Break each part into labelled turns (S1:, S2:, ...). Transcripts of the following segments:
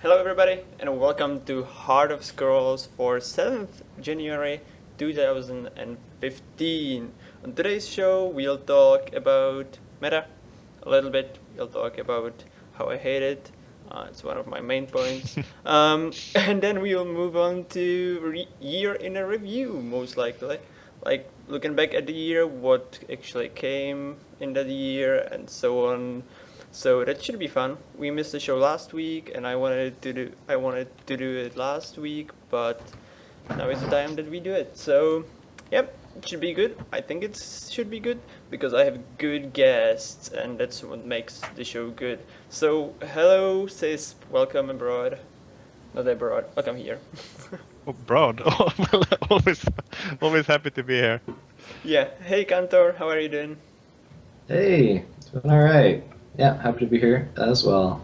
S1: Hello everybody and welcome to Heart of Scrolls for 7th January 2015. On today's show we'll talk about meta a little bit, we'll talk about how I hate it, it's one of my main points, and then we'll move on to year in a review most likely, like looking back at the year, what actually came in that year and so on. So that should be fun. We missed the show last week, and I wanted to do it last week, but now is the time that we do it. So, yep, it should be good. I think it should be good because I have good guests, and that's what makes the show good. So, hello, Sysp, welcome abroad. Not abroad, welcome here.
S2: Oh, broad. Well, always happy to be here.
S1: Yeah. Hey, Cantor, how are you doing?
S3: Hey, doing all right. Yeah, happy to be here as well.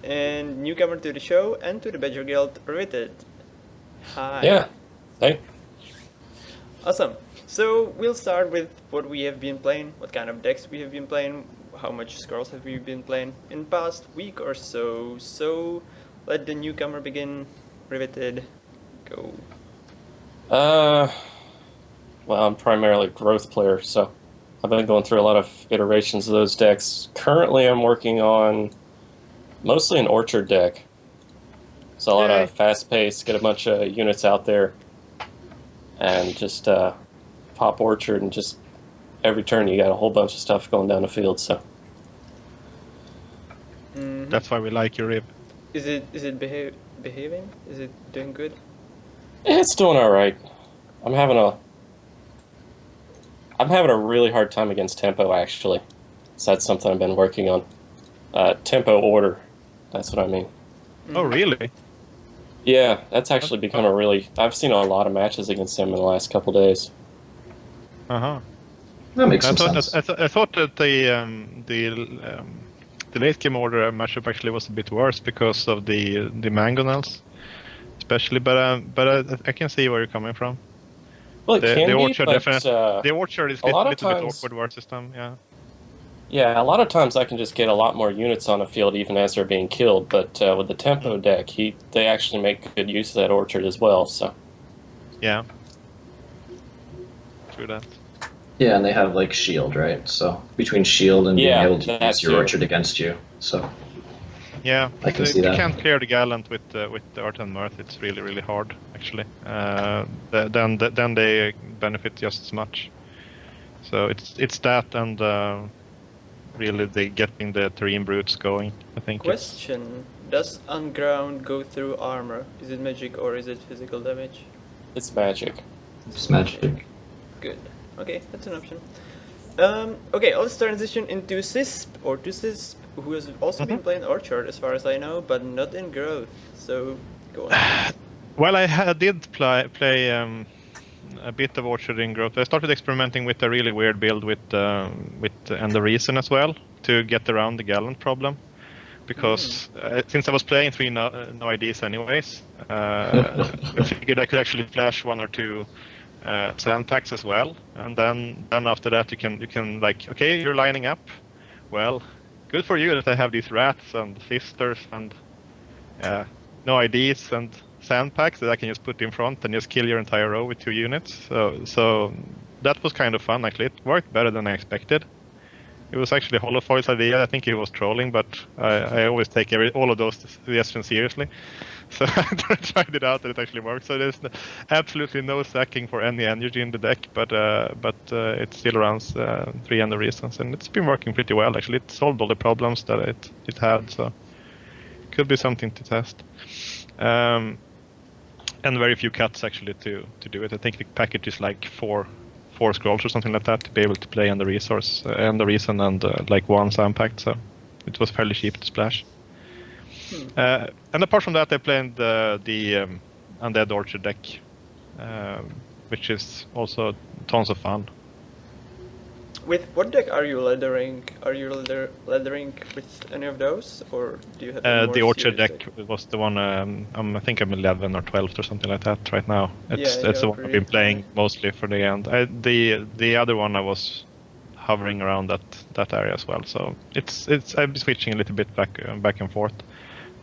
S1: And newcomer to the show and to the Badger Guild, Riveted. Hi.
S4: Yeah. Hey.
S1: Awesome. So we'll start with what we have been playing, what kind of decks we have been playing, how much scrolls have we been playing in the past week or so. So let the newcomer begin. Riveted, go.
S4: Well, I'm primarily a growth player, so I've been going through a lot of iterations of those decks. Currently, I'm working on mostly an orchard deck. So a lot of fast pace, get a bunch of units out there, and just pop orchard, and just every turn you got a whole bunch of stuff going down the field. So
S2: That's why we like your rib.
S1: Is it behaving? Is it doing good?
S4: it's doing all right. I'm having a really hard time against tempo, actually. So that's something I've been working on. Tempo order. That's what I mean.
S2: Oh, really?
S4: Yeah, that's actually become a really... I've seen a lot of matches against him in the last couple days.
S2: Uh-huh.
S3: That makes
S2: I
S3: some
S2: thought
S3: sense.
S2: I thought that the late game order matchup actually was a bit worse because of the mangonels, especially. But I can see where you're coming from.
S4: Well, it can
S2: The
S4: be,
S2: orchard
S4: but
S2: definitely. The orchard is
S4: a lot
S2: little
S4: of
S2: bit
S4: times-
S2: awkward versus them. Yeah.
S4: yeah, a lot of times I can just get a lot more units on the field even as they're being killed. But with the tempo deck, they actually make good use of that orchard as well. So
S2: Yeah. True that.
S3: Yeah, and they have like shield, right? So between shield and being
S4: Yeah,
S3: able to
S4: that
S3: use your
S4: too.
S3: orchard against you, so
S2: Yeah,
S3: I can
S2: if
S3: see
S2: you
S3: that.
S2: can't clear the gallant with the Earth and Mirth, it's really hard actually. Then they benefit just as much. So it's that and really the getting the terrain brutes going. I think.
S1: Question: does unground go through armor? Is it magic or is it physical damage?
S4: it's magic.
S3: it's magic.
S1: Good. Okay, that's an option. Okay, let's transition into Sysp, who has also been playing Orchard as far as I know, but not in Growth. So, go on.
S2: Well, I did play a bit of Orchard in Growth. I started experimenting with a really weird build with and the Reason as well to get around the gallant problem. Because since I was playing 3 no IDs anyways, I figured I could actually flash 1 or 2 sand packs as well, and then after that you can like, okay, you're lining up. Well, good for you that I have these rats and sisters and no IDs and sand packs that I can just put in front and just kill your entire row with 2 units. So that was kind of fun actually. It worked better than I expected. It was actually Holofoil's idea. I think he was trolling, but I always take all of those suggestions seriously. So I tried it out and it actually worked. So there's absolutely no sacking for any energy in the deck, but it still runs 3 under reasons, and it's been working pretty well actually. It solved all the problems that it had, so it could be something to test. And very few cuts actually to do it. I think the package is like 4 scrolls or something like that to be able to play on the resource and the reason and like 1 sand pack, so it was fairly cheap to splash. And apart from that, I played the Undead Orchard deck, which is also tons of fun.
S1: With what deck are you leathering? Are you leathering with any of those, or do you have a more
S2: The Orchard
S1: serious
S2: deck was the one. I think I'm 11th or 12th or something like that right now. It's
S1: Yeah,
S2: the one I've been playing mostly for the end. The other one I was hovering around that area as well. So it's I'm switching a little bit back and forth.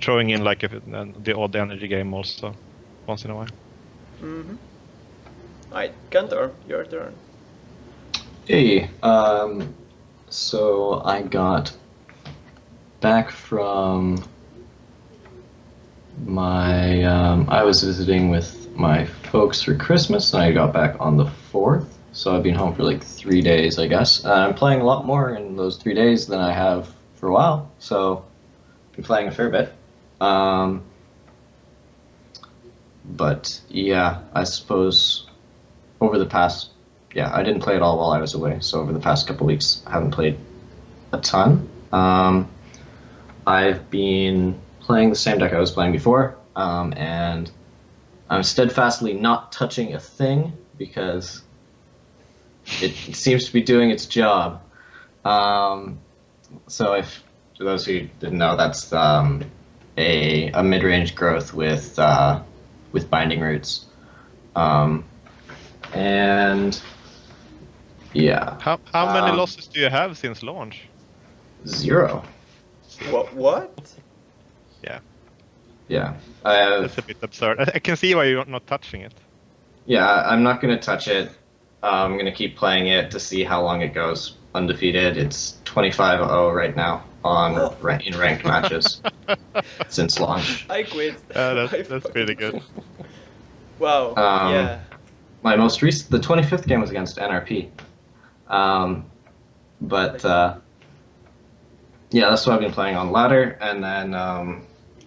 S2: throwing in like the odd energy game also once in a while.
S1: Mm-hmm. Alright, Cantor, your turn.
S3: Hey, so I got back from my, I was visiting with my folks for Christmas, and I got back on the 4th, so I've been home for like 3 days, I guess. I'm playing a lot more in those 3 days than I have for a while, so I've been playing a fair bit. But yeah, I suppose over the past, I didn't play at all while I was away, so over the past couple weeks, I haven't played a ton. I've been playing the same deck I was playing before, and I'm steadfastly not touching a thing because it seems to be doing its job. So if, for those who didn't know, that's a mid-range growth with binding roots. And yeah.
S2: How many losses do you have since launch?
S3: 0.
S1: What?
S2: Yeah.
S3: Yeah. I have,
S2: That's a bit absurd. I can see why you're not touching it.
S3: yeah, I'm not going to touch it. I'm going to keep playing it to see how long it goes undefeated. It's 25-0 right now in ranked matches since launch.
S1: I quit.
S2: That's pretty good.
S1: Wow. Yeah.
S3: My most recent, the 25th game was against NRP. Yeah, that's what I've been playing on ladder. And then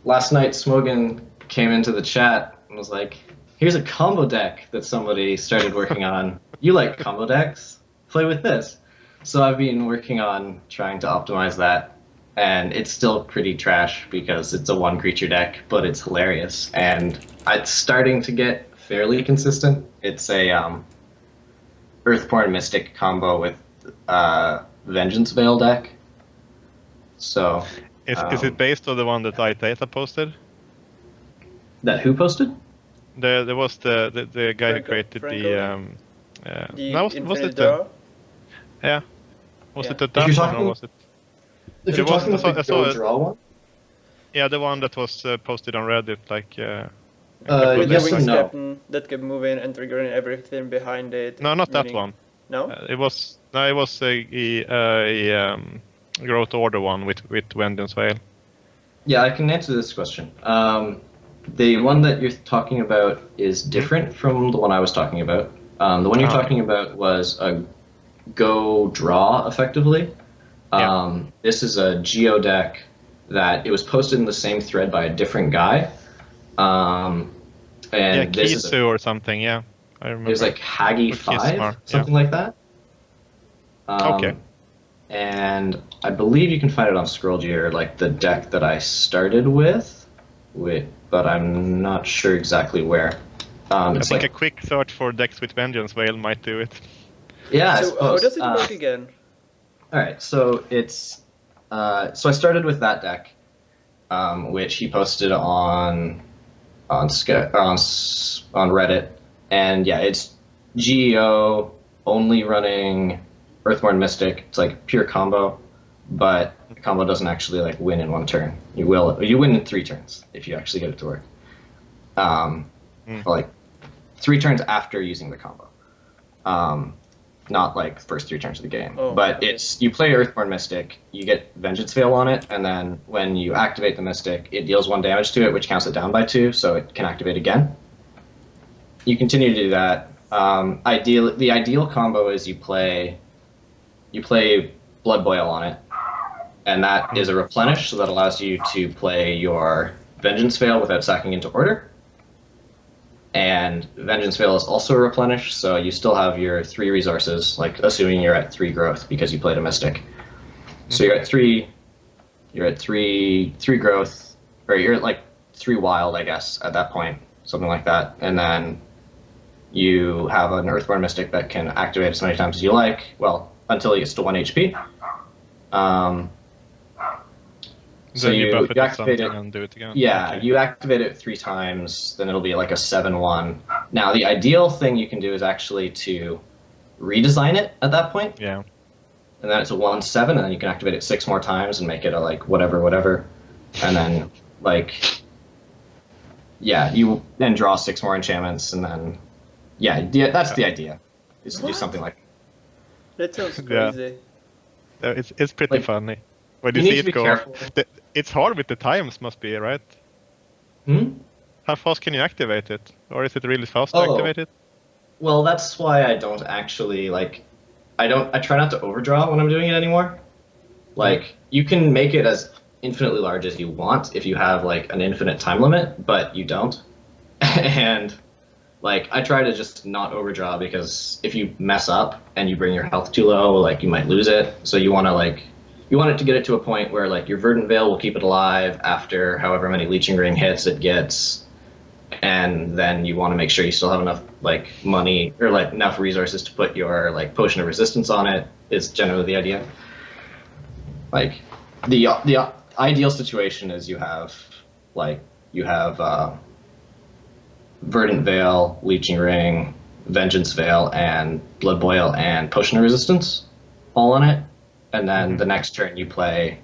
S3: last night, Smogan came into the chat and was like, here's a combo deck that somebody started working on. You like combo decks? Play with this. So I've been working on trying to optimize that. And it's still pretty trash because it's a 1-creature deck, but it's hilarious. And it's starting to get fairly consistent. It's a Earthborn Mystic combo with Vengeance Veil deck. So
S2: is it based on the one that Itata posted?
S3: That who posted?
S2: There was the guy who created
S1: Franco? The
S2: was
S1: Infinite
S2: it
S1: Draw?
S2: was
S1: Yeah.
S2: it the
S3: If you're
S2: that one or
S3: talking-
S2: was it?
S3: If you're
S2: It was-
S3: talking about
S2: I
S3: the
S2: saw
S3: Go
S2: it.
S3: Draw one?
S2: Yeah, the one that was posted on Reddit, like.
S1: With
S3: yes
S1: the
S3: and
S1: Wings
S3: no.
S1: Captain that kept moving and triggering everything behind it.
S2: No, not that
S1: meaning-
S2: one.
S1: No?
S2: It was a growth order one with Vengeance Veil.
S3: Yeah, I can answer this question. The one that you're talking about is different from the one I was talking about. The one you're talking about was a Go Draw, effectively. This is a Geo deck that it was posted in the same thread by a different guy. And this is
S2: Kisu or something, yeah. I remember.
S3: it was like Hagi
S2: Or
S3: 5,
S2: Kismar,
S3: something like that.
S2: Okay.
S3: And I believe you can find it on Scrollgear, like the deck that I started with, but I'm not sure exactly where.
S2: I
S3: It's
S2: think
S3: like,
S2: a quick search for decks with Vengeance Veil might do it.
S3: yeah, I
S1: So how
S3: suppose.
S1: does it work again?
S3: All right, so it's so I started with that deck, which he posted on Reddit, and yeah, it's GEO only running Earthborn Mystic. It's like pure combo, but the combo doesn't actually like win in one turn. You win in 3 turns if you actually get it to work. Like 3 turns after using the combo. Not like first 3 turns of the game.
S1: Oh,
S3: but
S1: okay.
S3: it's you play Earthborn Mystic, you get Vengeance Veil on it, and then when you activate the Mystic, it deals 1 damage to it, which counts it down by 2, so it can activate again. You continue to do that. The ideal combo is you play Blood Boil on it, and that is a replenish, so that allows you to play your Vengeance Veil without sacking into order. And Vengeance Veil is also a replenish, so you still have your 3 resources, like assuming you're at 3 growth because you played a Mystic. So you're at 3 growth, or you're at like 3 wild, I guess, at that point, something like that. And then you have an Earthborn Mystic that can activate as many times as you like, well, until it gets to 1 HP. So
S2: Then you buff it with
S3: activate
S2: something
S3: it.
S2: and do it again.
S3: Yeah,
S2: Okay.
S3: you activate it 3 times, then it'll be like a 7/1. Now, the ideal thing you can do is actually to redesign it at that point,
S2: Yeah.
S3: and then it's a 1/7, and then you can activate it 6 more times and make it a like whatever, and then like, yeah, you then draw 6 more enchantments, and then, that's the idea, is to do
S1: What?
S3: something like
S1: That sounds
S2: Yeah.
S1: crazy.
S2: It's pretty
S3: Like,
S2: funny when
S3: you
S2: you
S3: need
S2: see
S3: to
S2: it
S3: be
S2: go.
S3: careful.
S2: It's hard with the times, must be, right?
S3: Hmm?
S2: How fast can you activate it, or is it really fast to
S3: Oh,
S2: activate it?
S3: well, that's why I don't actually, I try not to overdraw when I'm doing it anymore. Like, you can make it as infinitely large as you want if you have, like, an infinite time limit, but you don't. And, like, I try to just not overdraw, because if you mess up and you bring your health too low, like, you might lose it. So you want to, you want it to get it to a point where, like, your Verdant Veil will keep it alive after however many Leeching Ring hits it gets, and then you want to make sure you still have enough, like, money, or, like, enough resources to put your, like, Potion of Resistance on it, is generally the idea. Like, the ideal situation is you have Verdant Veil, Leeching Ring, Vengeance Veil, and Blood Boil and Potion of Resistance all on it, and then the next turn you play.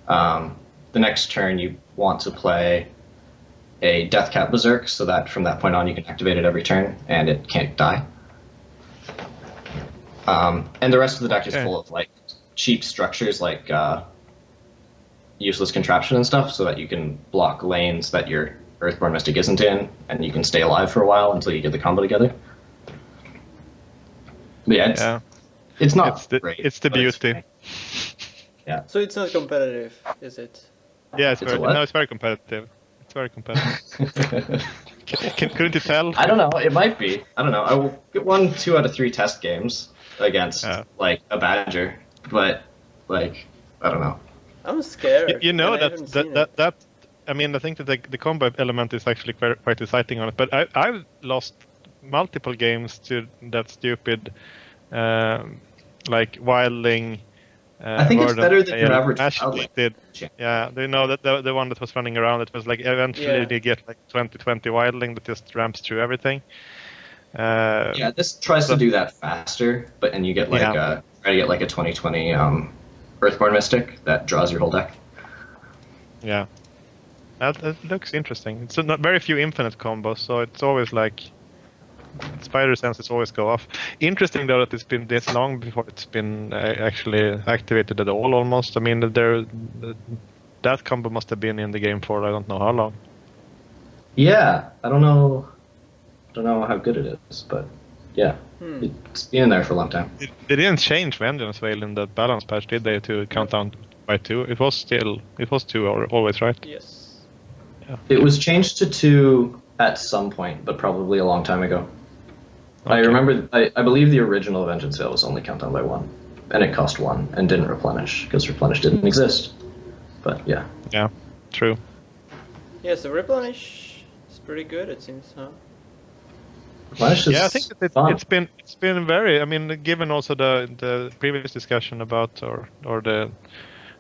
S3: The next turn you want to play a Deathcap Berserk, so that from that point on you can activate it every turn and it can't die. And the rest of the deck is full of, like, cheap structures, like useless contraption and stuff, so that you can block lanes that your Earthborn Mystic isn't in, and you can stay alive for a while until you get the combo together. But yeah, it's not great.
S2: It's the beauty.
S3: Yeah.
S1: So it's not competitive, is it?
S2: Yeah,
S3: It's a what?
S2: no, it's very competitive. It's very competitive. Couldn't you tell?
S3: I don't know. It might be. I don't know. I will get 1, 2 out of 3 test games against like a Badger, but, like, I don't know.
S1: I'm scared.
S2: You know
S1: and I haven't seen it.
S2: that I mean, I think that the combo element is actually quite exciting on it. But I've lost multiple games to that stupid, like, wildling.
S3: I think it's better than your average
S2: Wildling did. Yeah, you know that the one that was running around. It was like eventually they get like 2020 wildling that just ramps through everything.
S3: Yeah, this tries to do that faster, and you get, like, try to get, like, a 2020 Earthborn Mystic that draws your whole deck.
S2: Yeah, that looks interesting. It's not very few infinite combos, so it's always like spider senses always go off. Interesting though that it's been this long before it's been actually activated at all. Almost. I mean, that combo must have been in the game for I don't know how long.
S3: Yeah, I don't know how good it is, but yeah, it's been in there for a long time.
S2: They didn't change Vengeance Veil in that balance patch, did they? To count down by 2. It was 2 always, right?
S1: Yes.
S2: Yeah.
S3: It was changed to 2 at some point, but probably a long time ago. Okay. I remember. I believe the original Vengeance Veil was only countdown by 1, and it cost 1 and didn't replenish because replenish didn't exist. But yeah.
S2: Yeah, true.
S1: Yeah, so replenish is pretty good. It seems, huh?
S3: Replenish is
S2: I think that it's been very. I mean, given also the previous discussion about or the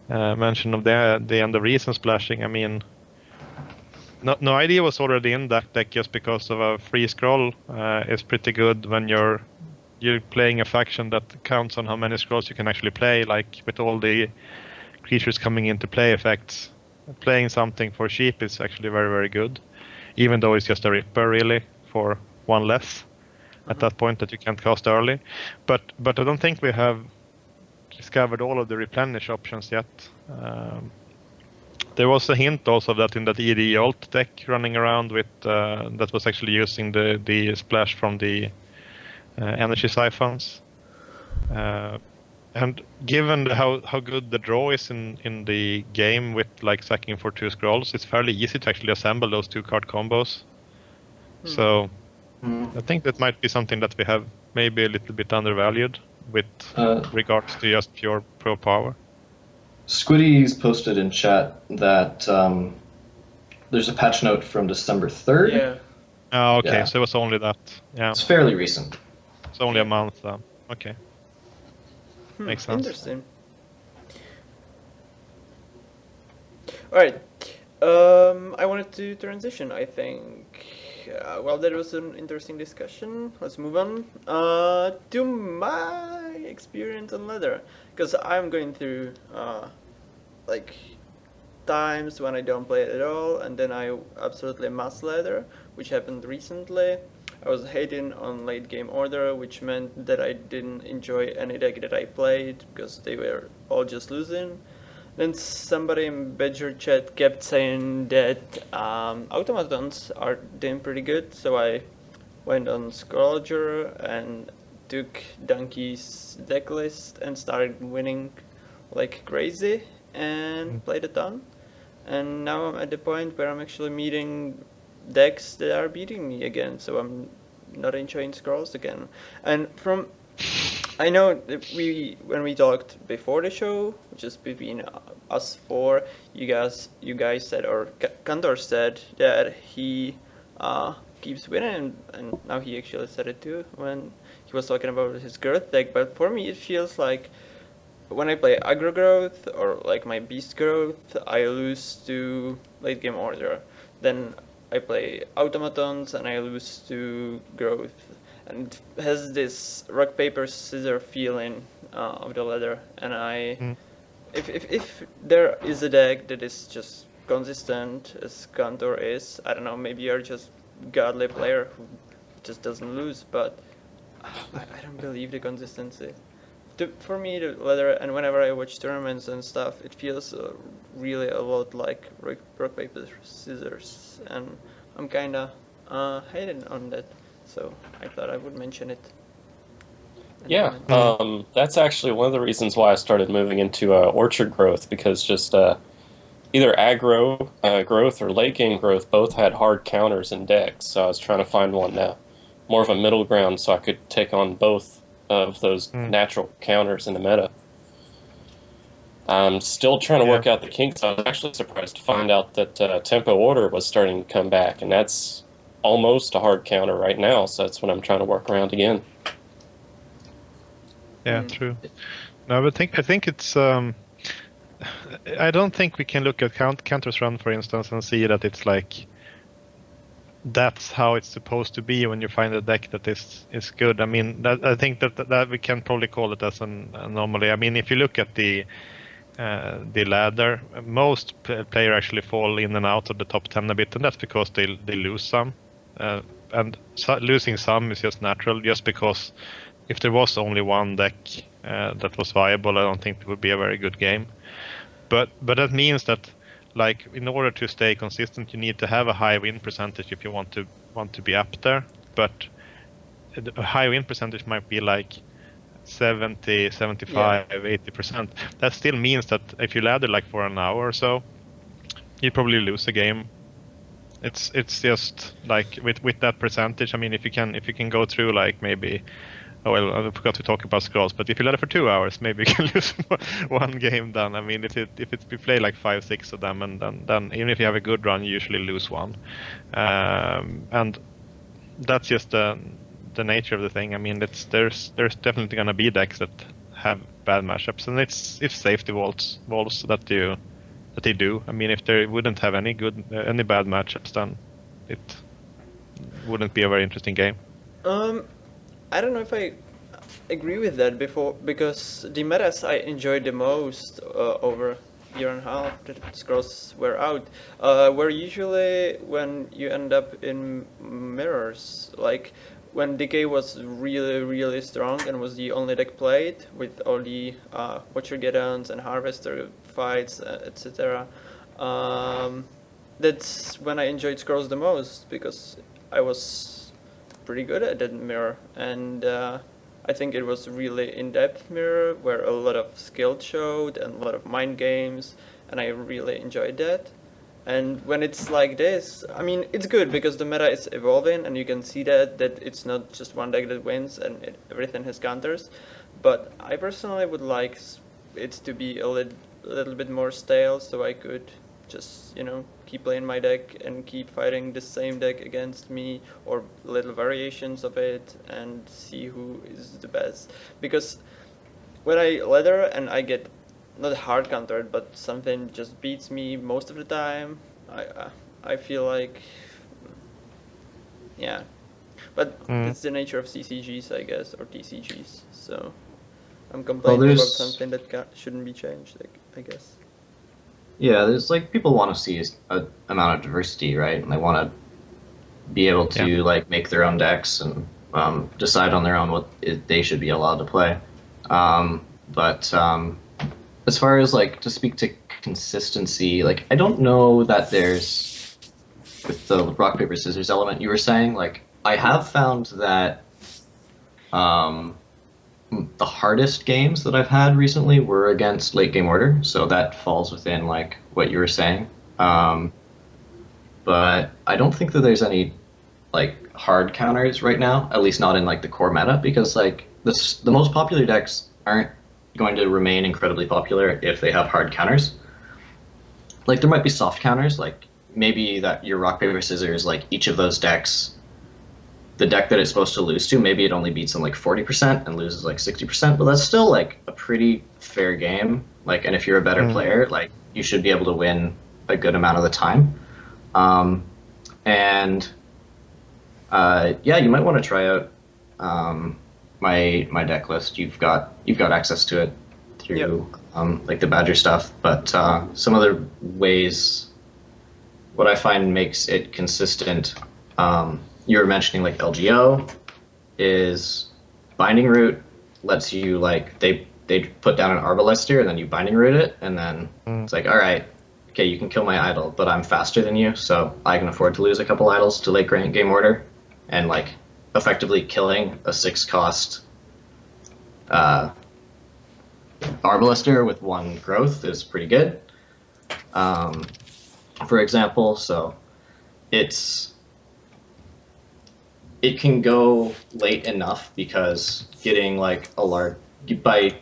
S2: mention of the end of reason splashing. I mean, no idea was already in that deck just because of a free scroll is pretty good when you're playing a faction that counts on how many scrolls you can actually play, like with all the creatures coming into play effects. Playing something for cheap is actually very, very good, even though it's just a ripper really for 1 less at that point that you can't cast early. But I don't think we have discovered all of the replenish options yet. There was a hint also of that in that ED alt deck running around with that was actually using the splash from the energy siphons. And given how good the draw is in the game with like sacking for 2 scrolls, it's fairly easy to actually assemble those 2 card combos. So I think that might be something that we have maybe a little bit undervalued with regards to just pure pro power.
S3: Squiddy's posted in chat that there's a patch note from December 3rd.
S1: Yeah.
S2: Oh, okay.
S3: Yeah.
S2: So it was only that. Yeah.
S3: It's fairly recent.
S2: It's only a month. Okay. Makes sense.
S1: Interesting. All right. I wanted to transition, I think. Well, that was an interesting discussion. Let's move on to my experience on Leather. Because I'm going through, like, times when I don't play it at all, and then I absolutely must leather, which happened recently. I was hating on late game order, which meant that I didn't enjoy any deck that I played because they were all just losing. Then somebody in Badger chat kept saying that automatons are doing pretty good, so I went on Scrolger and took Donkey's deck list and started winning like crazy and played a ton. And now I'm at the point where I'm actually meeting decks that are beating me again, so I'm not enjoying Scrolls again. And from I know that when we talked before the show, just between us four, you guys said, or Cantor said that he keeps winning, and now he actually said it too when he was talking about his growth deck. But for me, it feels like when I play aggro growth or like my beast growth, I lose to late game order. Then I play automatons and I lose to growth, and it has this rock paper scissor feeling of the ladder. And if there is a deck that is just consistent as Cantor is, I don't know, maybe you're just godly player who just doesn't lose, but I don't believe the consistency. For me, the ladder, and whenever I watch tournaments and stuff, it feels really a lot like rock paper scissors, and I'm kinda hating on that. So I thought I would mention it.
S4: Yeah, that's actually one of the reasons why I started moving into orchard growth, because just either aggro growth or late game growth both had hard counters in decks. So I was trying to find one more of a middle ground so I could take on both of those natural counters in the meta. I'm still trying to work out the kinks. I was actually surprised to find out that tempo order was starting to come back, and that's almost a hard counter right now. So that's what I'm trying to work around again.
S2: Yeah, true. No, but I think it's. I don't think we can look at Counter's run, for instance, and see that it's like that's how it's supposed to be when you find a deck that is good. I mean, I think that we can probably call it as an anomaly. I mean, if you look at the ladder, most players actually fall in and out of the top 10 a bit, and that's because they lose some, and losing some is just natural. Just because if there was only one deck that was viable, I don't think it would be a very good game. But that means that, like, in order to stay consistent, you need to have a high win percentage if you want to be up there. But a high win percentage might be like 70, 75, 80%. That still means that if you ladder like for an hour or so, you probably lose a game. It's just like with that percentage. I mean, if you can go through like maybe. Oh, well, I forgot to talk about scrolls, but if you ladder for 2 hours, maybe you can lose one game. Then I mean, if you play like 5-6 of them, and then even if you have a good run, you usually lose one, and that's just the nature of the thing. I mean, there's definitely gonna be decks that have bad matchups, and it's safety walls that they do. I mean, if they wouldn't have any bad matchups, then it wouldn't be a very interesting game.
S1: I don't know if I agree with that because the metas I enjoyed the most over a year and a half that Scrolls were out were usually when you end up in mirrors, like when Decay was really, really strong and was the only deck played with all the Watcher Geddons and Harvester fights, etc. That's when I enjoyed Scrolls the most, because I was pretty good at that mirror, and I think it was really in-depth mirror where a lot of skill showed and a lot of mind games, and I really enjoyed that. And when it's like this, I mean, it's good because the meta is evolving, and you can see that it's not just one deck that wins and everything has counters. But I personally would like it to be a little bit more stale, so I could just, keep playing my deck and keep fighting the same deck against me, or little variations of it, and see who is the best. Because when I ladder and I get not hard countered, but something just beats me most of the time, I feel like, yeah. But it's the nature of CCGs, I guess, or TCGs. So I'm complaining about something that shouldn't be changed, I guess.
S3: Yeah, there's like people want to see a amount of diversity, right? And they want to be able
S2: Yeah.
S3: to like make their own decks and decide on their own what they should be allowed to play. But as far as like to speak to consistency, like I don't know that there's with the rock paper scissors element you were saying. Like I have found that um, the hardest games that I've had recently were against late game order, so that falls within like what you were saying. Um, but I don't think that there's any like hard counters right now, at least not in like the core meta, because like the most popular decks aren't going to remain incredibly popular if they have hard counters. Like there might be soft counters, like maybe that your rock paper scissors, like each of those decks, the deck that it's supposed to lose to, maybe it only beats them like 40% and loses like 60%, but that's still like a pretty fair game. Like, and if you're a better player, like you should be able to win a good amount of the time. Um, and yeah, you might want to try out my deck list. You've got access to it through like the Badger stuff. But some other ways, what I find makes it consistent. You were mentioning like LGO is Binding Root lets you like they put down an Arbalister and then you Binding Root it and then it's like all right, okay, you can kill my idol, but I'm faster than you, so I can afford to lose a couple idols to late game order, and like effectively killing a 6-cost Arbalister with 1 growth is pretty good. For example, so it can go late enough because getting like a large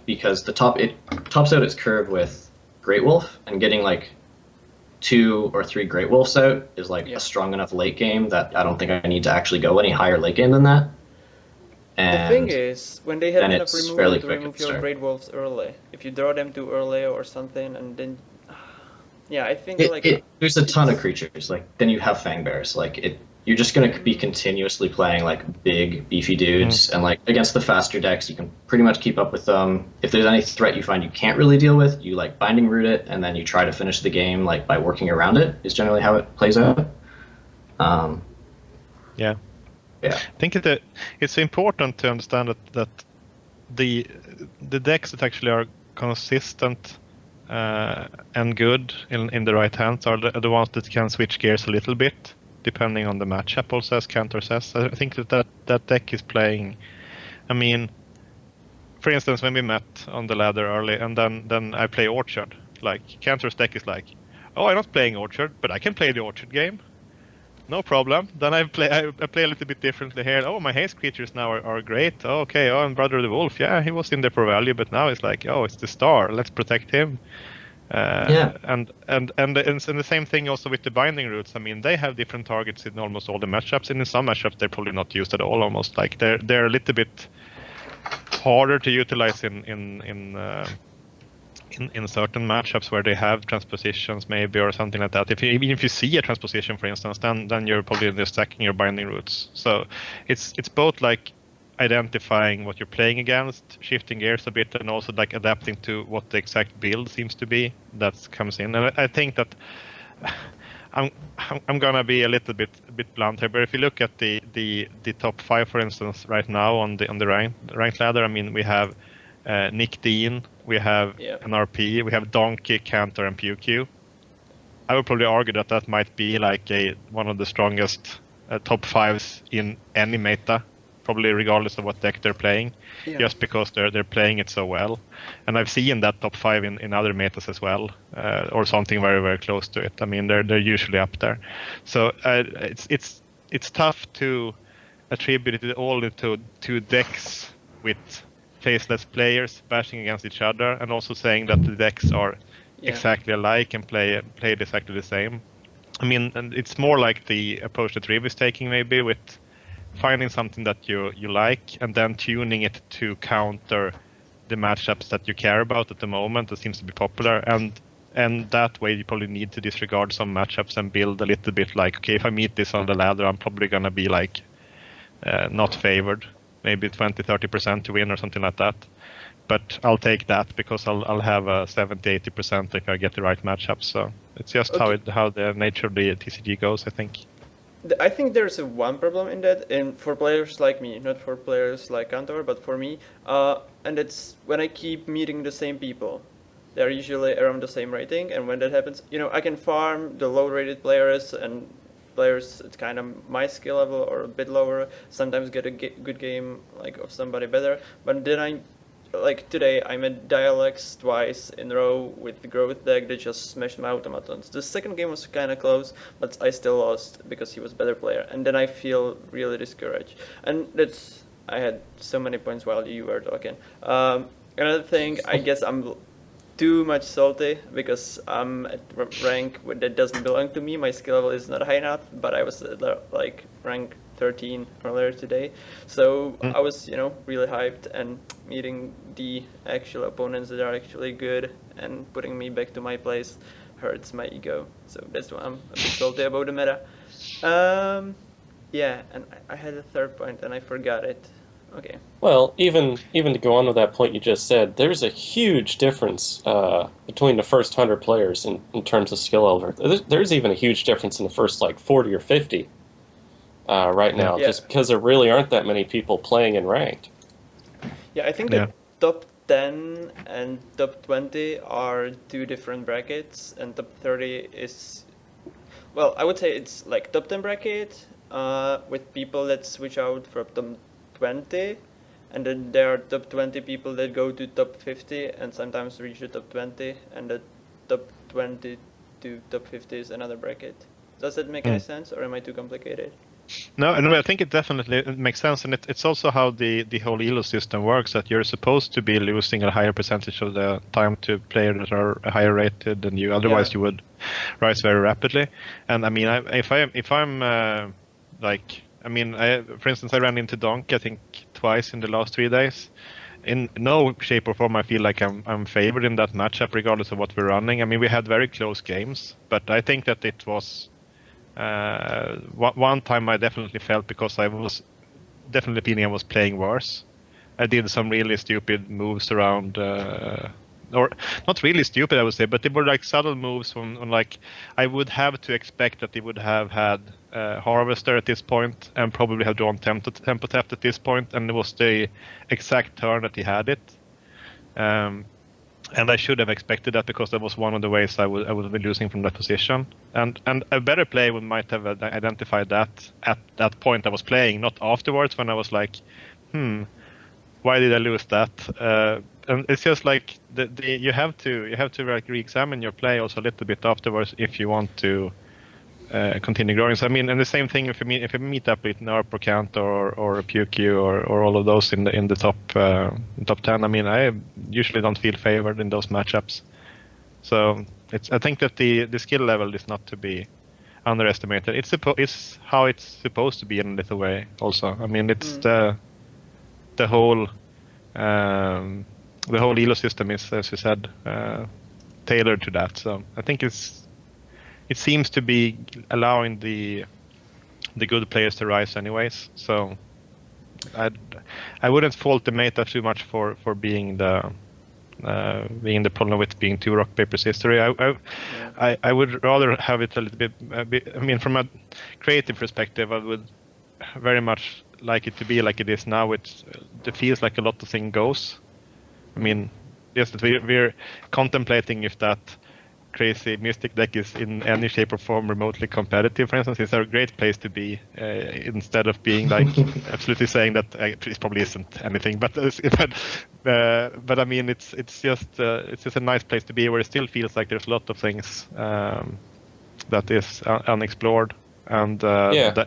S3: because the it tops out its curve with Great Wolf, and getting like 2 or 3 Great Wolves out is like a strong enough late game that I don't think I need to actually go any higher late game than that. And
S1: the thing is, when they have
S3: then
S1: enough
S3: it's
S1: removal
S3: fairly
S1: to
S3: quick
S1: remove
S3: at
S1: your
S3: start.
S1: Great Wolves early, if you draw them too early or something, and then yeah, I think
S3: there's a ton of creatures. Like then you have Fang Bears. Like you're just gonna be continuously playing like big beefy dudes, and like against the faster decks, you can pretty much keep up with them. If there's any threat you find you can't really deal with, you like Binding Root it, and then you try to finish the game like by working around it. Is generally how it plays out.
S2: Yeah.
S3: Yeah.
S2: I think it's important to understand that the decks that actually are consistent and good in the right hands are the ones that can switch gears a little bit depending on the matchup. Also, as Cantor says, I think that deck is playing. I mean, for instance, when we met on the ladder early, and then I play Orchard. Like Cantor's deck is like, oh, I'm not playing Orchard, but I can play the Orchard game. No problem. Then I play a little bit differently here. Oh, my haste creatures now are great. Oh, okay. Oh, and Brother of the Wolf. Yeah, he was in there for value, but now it's like, oh, it's the star. Let's protect him. And the same thing also with the Binding Roots. I mean, they have different targets in almost all the matchups, and in some matchups they're probably not used at all. Almost like they're a little bit harder to utilize in certain matchups where they have transpositions maybe or something like that. Even if you see a transposition, for instance, then you're probably just stacking your Binding Roots. So it's both like identifying what you're playing against, shifting gears a bit, and also like adapting to what the exact build seems to be that comes in. And I think that I'm gonna be a little bit blunt here, but if you look at the top 5, for instance, right now on the ranked ladder, I mean, we have Nick Dean, we have an RP, we have Donkey, Cantor, and PewQ. I would probably argue that might be like one of the strongest top 5s in any meta, probably regardless of what deck they're playing, just because they're playing it so well. And I've seen that top 5 in other metas as well, or something very, very close to it. I mean, they're usually up there. So it's tough to attribute it all to decks with faceless players bashing against each other, and also saying that the decks are exactly alike and played exactly the same. I mean, and it's more like the approach that Riv is taking, maybe, with finding something that you like and then tuning it to counter the matchups that you care about at the moment that seems to be popular, and that way you probably need to disregard some matchups and build a little bit like, okay, if I meet this on the ladder, I'm probably gonna be like not favored, maybe 20-30% to win or something like that. but I'll take that because I'll have a 70-80% if I get the right matchup. So it's just
S1: Okay.
S2: how the nature of the TCG goes, I think.
S1: I think there's one problem in that, and for players like me, not for players like Cantor, but for me, and it's when I keep meeting the same people. They're usually around the same rating, and when that happens, I can farm the low-rated players and players at kind of my skill level or a bit lower. Sometimes get a good game like of somebody better, but then like today, I met Dialects twice in a row with the growth deck that just smashed my automatons. The second game was kind of close, but I still lost because he was better player, and then I feel really discouraged. And I had so many points while you were talking. Another thing, I guess I'm too much salty because I'm at rank that doesn't belong to me. My skill level is not high enough, but I was at like rank 13 earlier today. So I was, really hyped, and meeting the actual opponents that are actually good and putting me back to my place hurts my ego. So that's why I'm a bit salty about the meta. Yeah, and I had a third point and I forgot it. Okay.
S4: Well, even to go on with that point you just said, there's a huge difference between the first 100 players in terms of skill level. There's even a huge difference in the first like 40 or 50 right now,
S1: Yeah.
S4: just because there really aren't that many people playing in ranked.
S1: Yeah, I think
S2: Yeah.
S1: the top 10 and top 20 are two different brackets, and top 30 is, well, I would say it's like top 10 bracket with people that switch out from top 20, and then there are top 20 people that go to top 50 and sometimes reach the top 20, and the top 20 to top 50 is another bracket. Does that make any sense, or am I too complicated?
S2: No, I think it definitely makes sense, and it's also how the whole ELO system works. That you're supposed to be losing a higher percentage of the time to players that are higher rated than you. Otherwise,
S1: Yeah.
S2: you would rise very rapidly. And I mean, if I'm like, I mean, for instance, I ran into Donk I think twice in the last 3 days. In no shape or form I feel like I'm favored in that matchup, regardless of what we're running. I mean, we had very close games, but I think that it was. One time I definitely felt because I was definitely feeling I was playing worse. I did some really stupid moves around, or not really stupid, I would say, but they were like subtle moves on like I would have to expect that they would have had Harvester at this point and probably have drawn Tempo Theft at this point, and it was the exact turn that he had it. And I should have expected that because that was one of the ways I would be losing from that position. And a better player might have identified that at that point I was playing, not afterwards when I was like, why did I lose that? And it's just like you have to like re-examine your play also a little bit afterwards if you want to continue growing. So I mean, and the same thing if you meet up with NERP or Cantor or PQ or all of those in the top 10. I mean, I usually don't feel favored in those matchups. So I think that the skill level is not to be underestimated. It's how it's supposed to be in a little way. Also, I mean, it's the whole ELO system is, as you said, tailored to that. So I think it seems to be allowing the good players to rise anyways. So I wouldn't fault the meta too much for being the problem with being too rock paper history. I would rather have it a little bit. I mean, from a creative perspective, I would very much like it to be like it is now. It feels like a lot of thing goes. I mean, yes, that we're contemplating if that crazy Mystic deck is in any shape or form remotely competitive, for instance. It's a great place to be instead of being like absolutely saying that it probably isn't anything. But I mean, it's just a nice place to be where it still feels like there's a lot of things that is unexplored, and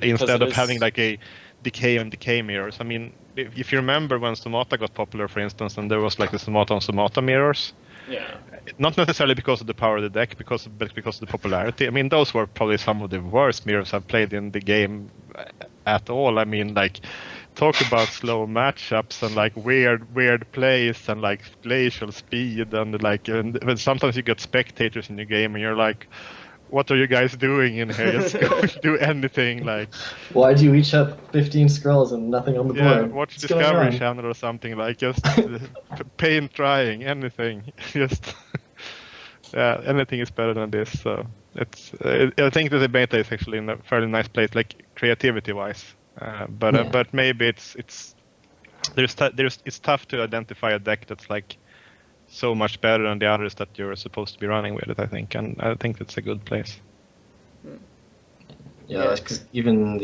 S2: instead of having like a decay and decay mirrors. I mean, if you remember when Sonata got popular, for instance, and there was like the Sonata on Sonata mirrors.
S1: Yeah.
S2: Not necessarily because of the power of the deck, but because of the popularity. I mean, those were probably some of the worst mirrors I've played in the game at all. I mean, like, talk about slow matchups and like weird plays and like glacial speed and like, and sometimes you get spectators in the game and you're like, what are you guys doing in here? Just go do anything, like
S3: Why do you each have 15 scrolls and nothing on the board?
S2: watch
S3: What's going
S2: Discovery
S3: on?
S2: Channel or something, like just paint drying, anything. Just yeah, anything is better than this. So it's I think that the beta is actually in a fairly nice place, like creativity wise. But maybe it's it's tough to identify a deck that's like so much better than the others that you're supposed to be running with it, I think, and I think that's a good place.
S3: Yeah, because even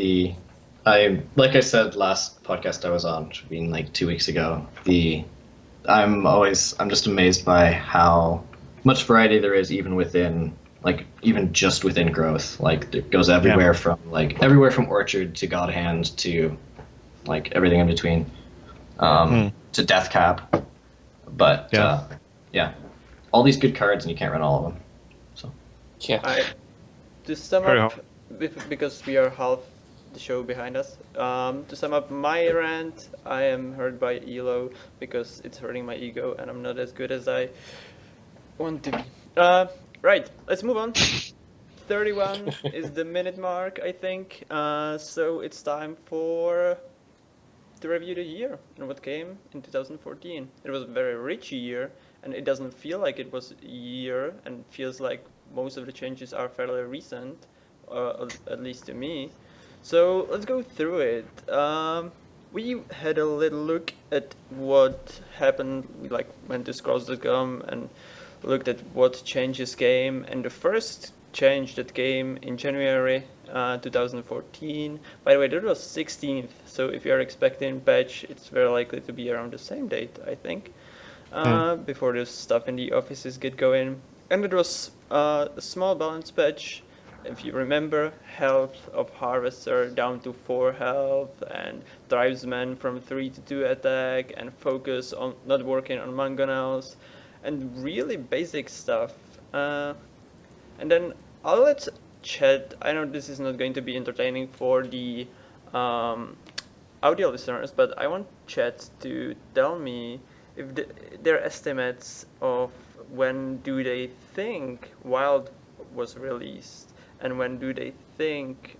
S3: like I said last podcast I was on, which would be like 2 weeks ago, I'm just amazed by how much variety there is even just within growth. Like it goes everywhere from Orchard to God Hand to like everything in between, to Death Cap. But all these good cards and you can't run all of them. So
S1: To sum
S2: Very
S1: up, because we are half the show behind us, to sum up my rant, I am hurt by ELO because it's hurting my ego and I'm not as good as I want to be. Right, let's move on. 31 is the minute mark, I think. So it's time to review the year and what came in 2014. It was a very rich year, and it doesn't feel like it was a year, and feels like most of the changes are fairly recent, at least to me. So let's go through it. We had a little look at what happened. We went to Scrolls.com and looked at what changes came, and the first change that came in January 2014. By the way, that was 16th, so if you're expecting patch, it's very likely to be around the same date, I think, before this stuff in the offices get going. And it was a small balance patch. If you remember, health of Harvester down to 4 health, and Tribesman from 3 to 2 attack, and focus on not working on mangonels, and really basic stuff. And then I'll let chat. I know this is not going to be entertaining for the audio listeners, but I want chat to tell me if their estimates of when do they think Wild was released and when do they think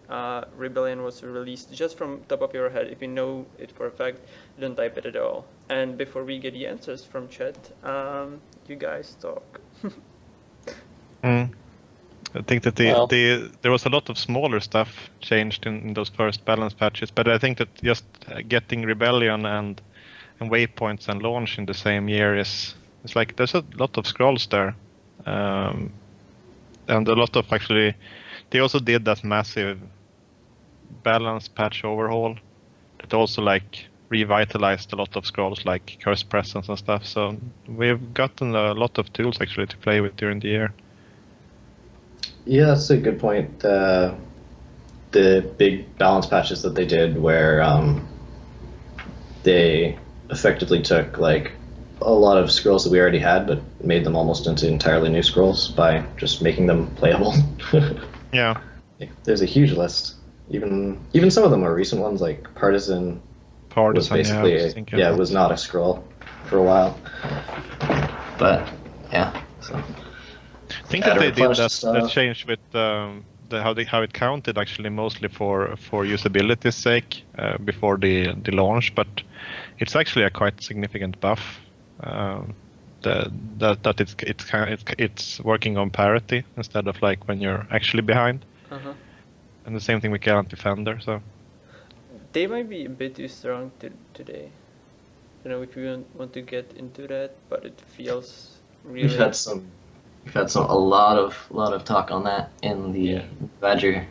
S1: Rebellion was released, just from top of your head. If you know it for a fact, don't type it at all. And before we get the answers from chat, you guys talk.
S2: I think that there was a lot of smaller stuff changed in those first balance patches, but I think that just getting Rebellion and Waypoints and launch in the same year is like there's a lot of scrolls there, and a lot of actually they also did that massive balance patch overhaul that also like revitalized a lot of scrolls like Curse Presence and stuff. So we've gotten a lot of tools actually to play with during the year.
S3: Yeah, that's a good point. The big balance patches that they did where they effectively took like a lot of scrolls that we already had but made them almost into entirely new scrolls by just making them playable.
S2: Yeah.
S3: There's a huge list. Even some of the more recent ones like Partisan was basically it was not a scroll for a while. But yeah, so
S2: I think that they did that change with how it counted actually mostly for usability's sake before the launch, but it's actually a quite significant buff. That it's working on parity instead of like when you're actually behind. And the same thing with Gallant Defender. So
S1: they might be a bit too strong today. I don't know if you want to get into that, but it feels really.
S3: We've had a lot of talk on that in the Badger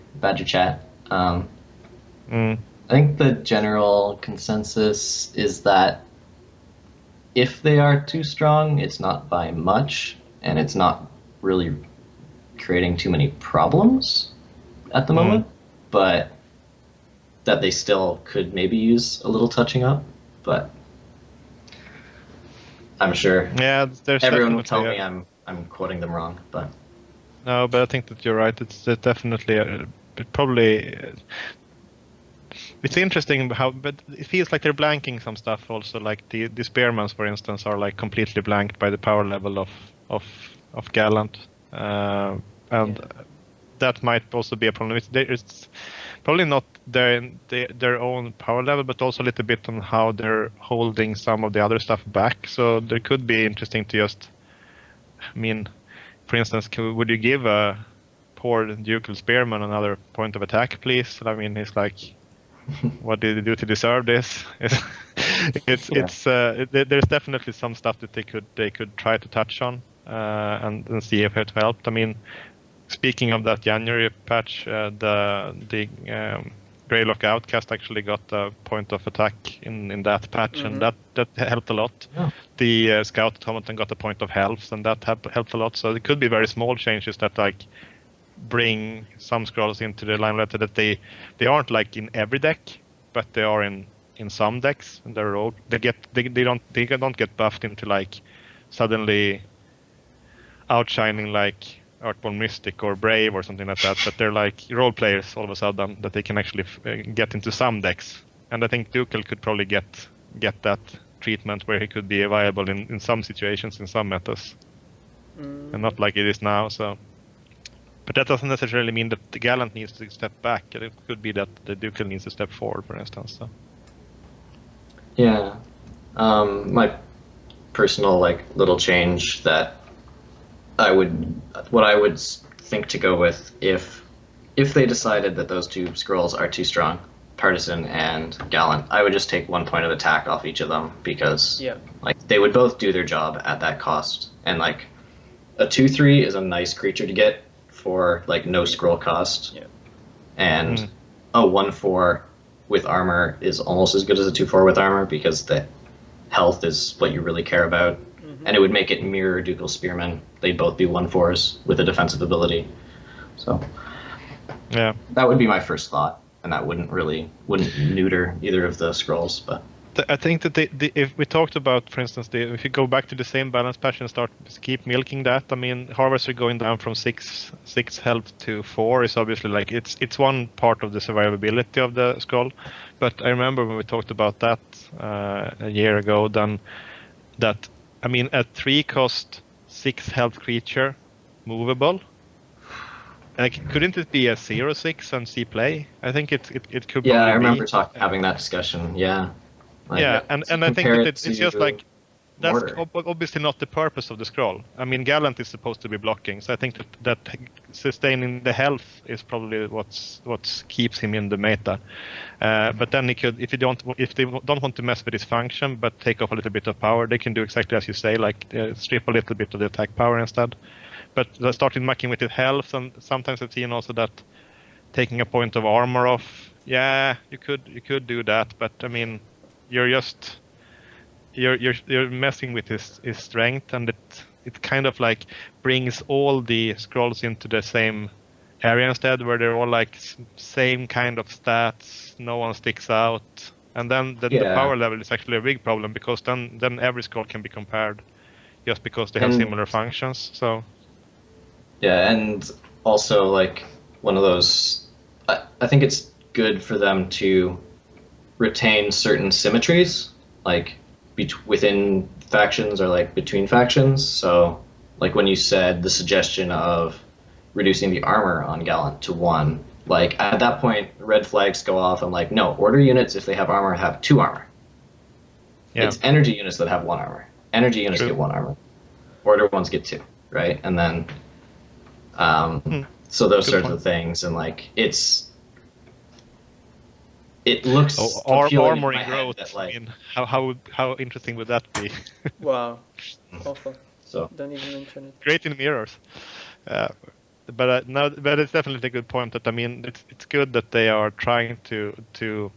S3: chat. I think the general consensus is that if they are too strong, it's not by much, and it's not really creating too many problems at the moment, but that they still could maybe use a little touching up. But I'm sure everyone will tell me I'm quoting them wrong, but
S2: no, but I think that you're right. It's definitely it's interesting but it feels like they're blanking some stuff also. Like the Spearmans, for instance, are like completely blanked by the power level of Gallant, and that might also be a problem. It's probably not their own power level, but also a little bit on how they're holding some of the other stuff back. So there could be interesting to just, I mean, for instance, would you give a poor Ducal Spearman another point of attack, please? I mean, he's like, what did he do to deserve this? There's definitely some stuff that they could try to touch on and see if it helped. I mean, speaking of that January patch, the Greylock Outcast actually got a point of attack in that patch, and that helped a lot.
S3: Yeah.
S2: The Scout Automaton got a point of health, and that helped a lot. So it could be very small changes that like bring some scrolls into the limelight that they aren't like in every deck, but they are in some decks, and they don't get buffed into like suddenly outshining like Earthborn Mystic or Brave or something like that, but they're like role players all of a sudden that they can actually get into some decks. And I think Ducal could probably get that treatment where he could be viable in some situations, in some metas, and not like it is now. So, but that doesn't necessarily mean that the Gallant needs to step back. It could be that the Ducal needs to step forward, for instance. So.
S3: Yeah, my personal like little change that I would think to go with if they decided that those two scrolls are too strong, Partisan and Gallant, I would just take 1 point of attack off each of them, because like they would both do their job at that cost. And like a 2/3 is a nice creature to get for like no scroll cost, and a 1/4 with armor is almost as good as a 2/4 with armor, because the health is what you really care about. And it would make it mirror Ducal Spearman. They'd both be 1/4s with a defensive ability. So
S2: yeah,
S3: that would be my first thought, and that wouldn't neuter either of the scrolls. But
S2: I think that if we talked about, for instance, if you go back to the same balance patch and keep milking that, I mean, Harvester going down from 6 health to 4 is obviously like it's one part of the survivability of the scroll. But I remember when we talked about that a year ago, then that, I mean, a 3-cost 6 health creature, movable. Like, couldn't it be a 0/6 and see play? I think it could.
S3: Yeah,
S2: probably
S3: I remember
S2: be.
S3: having that discussion. Yeah.
S2: Like, yeah, and I think that it's just like that's
S3: Mortar.
S2: Obviously not the purpose of the scroll. I mean, Gallant is supposed to be blocking, so I think that sustaining the health is probably what keeps him in the meta. But then he could, if they don't want to mess with his function, but take off a little bit of power, they can do exactly as you say, like strip a little bit of the attack power instead. But they started mucking with his health, and sometimes I've seen also that taking a point of armor off. Yeah, you could do that, but I mean, you're messing with his strength, and it kind of like brings all the scrolls into the same area instead, where they're all like same kind of stats, no one sticks out, and then the power level is actually a big problem, because then every scroll can be compared just because they have similar functions. So
S3: yeah, and also like one of those, I think it's good for them to retain certain symmetries, like within factions or like between factions. So like when you said the suggestion of reducing the armor on Gallant to 1, like at that point red flags go off. I'm like, no, order units, if they have armor, have 2 armor. It's energy units that have 1 armor. Energy units get 1 armor. Order ones get 2, right? And then so those sorts of things, and like it looks
S2: armoring growth. That, like, I mean, how interesting would that be?
S1: Wow, awful.
S3: So
S1: don't even mention it.
S2: Great in mirrors. But it's definitely a good point. That, I mean, it's good that they are trying to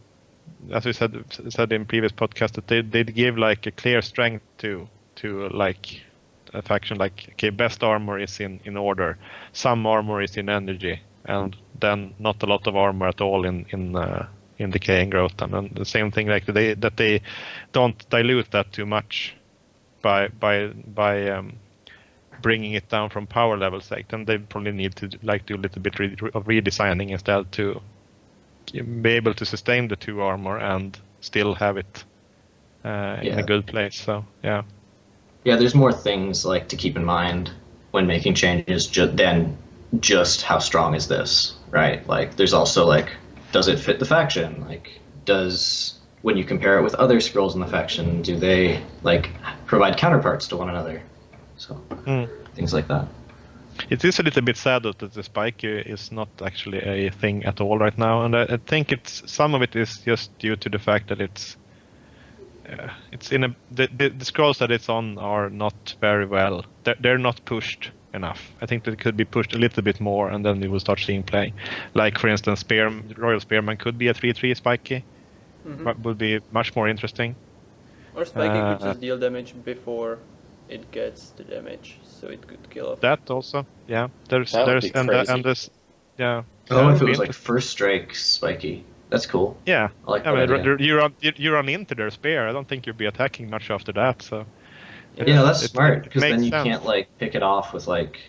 S2: as we said in previous podcast, that they give like a clear strength to like a faction. Like, okay, best armor is in order, some armor is in energy, and then not a lot of armor at all in decay and growth. And the same thing, like that they don't dilute that too much by bringing it down from power level sake. Then they probably need to like do a little bit of redesigning instead to be able to sustain the 2 armor and still have it in a good place. So yeah,
S3: there's more things like to keep in mind when making changes than just how strong is this, right? Like, there's also like, does it fit the faction? Like, does when you compare it with other scrolls in the faction, do they like provide counterparts to one another? So things like that.
S2: It is a little bit sad that the spiky is not actually a thing at all right now, and I think some of it is just due to the fact that it's in the scrolls that it's on are not very well. They're not pushed enough. I think they could be pushed a little bit more, and then we will start seeing play. Like for instance, Royal Spearman could be a 3/3 spiky, but would be much more interesting.
S1: Or spiky could just deal damage before it gets the damage, so it could kill off.
S2: That also, yeah. There's
S4: That would
S2: there's
S4: be
S2: and
S4: crazy.
S2: this, yeah.
S3: Oh,
S2: that
S3: if
S2: would
S3: it
S2: be
S3: was like
S2: interesting.
S3: first strike spiky, that's cool.
S2: Yeah,
S3: I like
S2: I
S3: that
S2: mean,
S3: idea.
S2: you run into their spear. I don't think you'll be attacking much after that. So
S3: Yeah, no, that's smart
S2: it
S3: because then
S2: makes
S3: you
S2: sense.
S3: can't like pick it off with like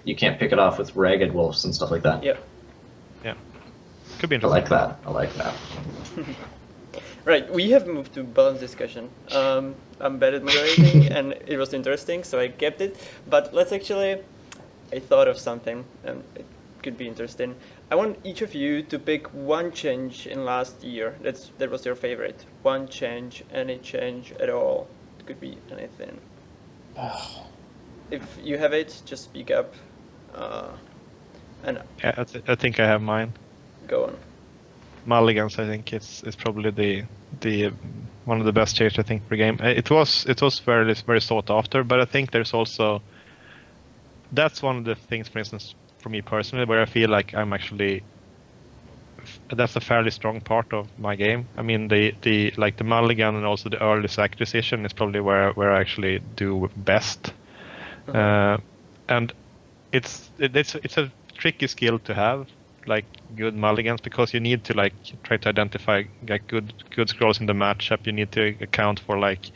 S3: you can't pick it off with ragged wolves and stuff like that.
S1: Yep.
S2: Yeah, could be
S3: I
S2: interesting.
S3: like that. I like that.
S1: Right, we have moved to balance discussion. I'm bad at moderating, and it was interesting, so I kept it. But let's actually, I thought of something, and it could be interesting. I want each of you to pick one change in last year. That was your favorite. One change, any change at all. It could be anything. If you have it, just speak up, and
S2: Yeah, I think I have mine.
S1: go on.
S2: Mulligans, I think is probably the one of the best changes I think per game. It was very sought after, but I think there's also that's one of the things, for instance, for me personally, where I feel like I'm actually that's a fairly strong part of my game. I mean, the mulligan and also the early sack decision is probably where I actually do best, and it's a tricky skill to have, like good mulligans, because you need to like try to identify like good scrolls in the matchup. You need to account for like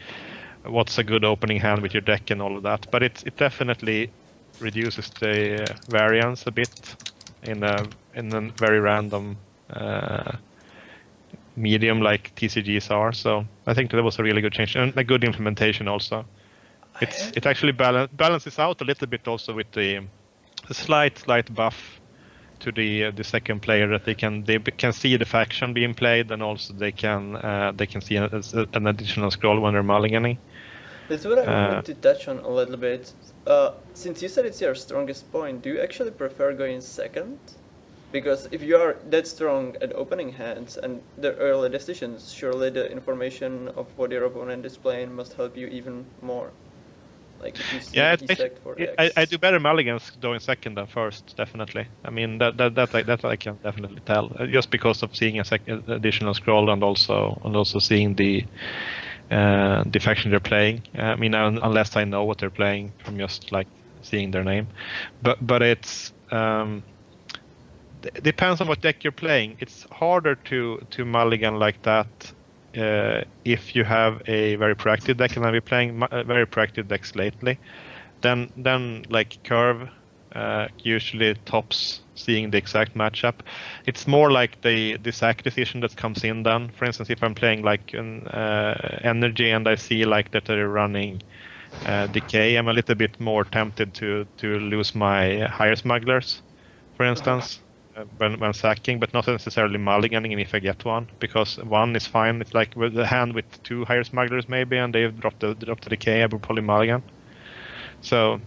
S2: what's a good opening hand with your deck and all of that. But it definitely reduces the variance a bit in a very random medium like TCGs are. So I think that was a really good change and a good implementation also. It actually balances out a little bit also with the slight buff to the second player, that they can see the faction being played, and also they can see an additional scroll when they're mulliganing.
S1: That's what I wanted to touch on a little bit. Since you said it's your strongest point, do you actually prefer going second? Because if you are that strong at opening hands and the early decisions, surely the information of what your opponent is playing must help you even more. Like if you see dissect for X.
S2: I do better mulligans going second than first, definitely. I mean that I can definitely tell, just because of seeing a additional scroll and also seeing the faction they're playing. I mean, unless I know what they're playing from just like seeing their name, but it's depends on what deck you're playing. It's harder to mulligan like that if you have a very proactive deck, and I've been playing very proactive decks lately. Then like Curve usually tops seeing the exact matchup. It's more like the sack decision that comes in then. For instance, if I'm playing like an energy and I see like that they're running decay, I'm a little bit more tempted to lose my higher smugglers, for instance, when sacking, but not necessarily mulliganing if I get one, because one is fine. It's like with the hand with two higher smugglers maybe, and they've dropped the decay, I would probably mulligan. So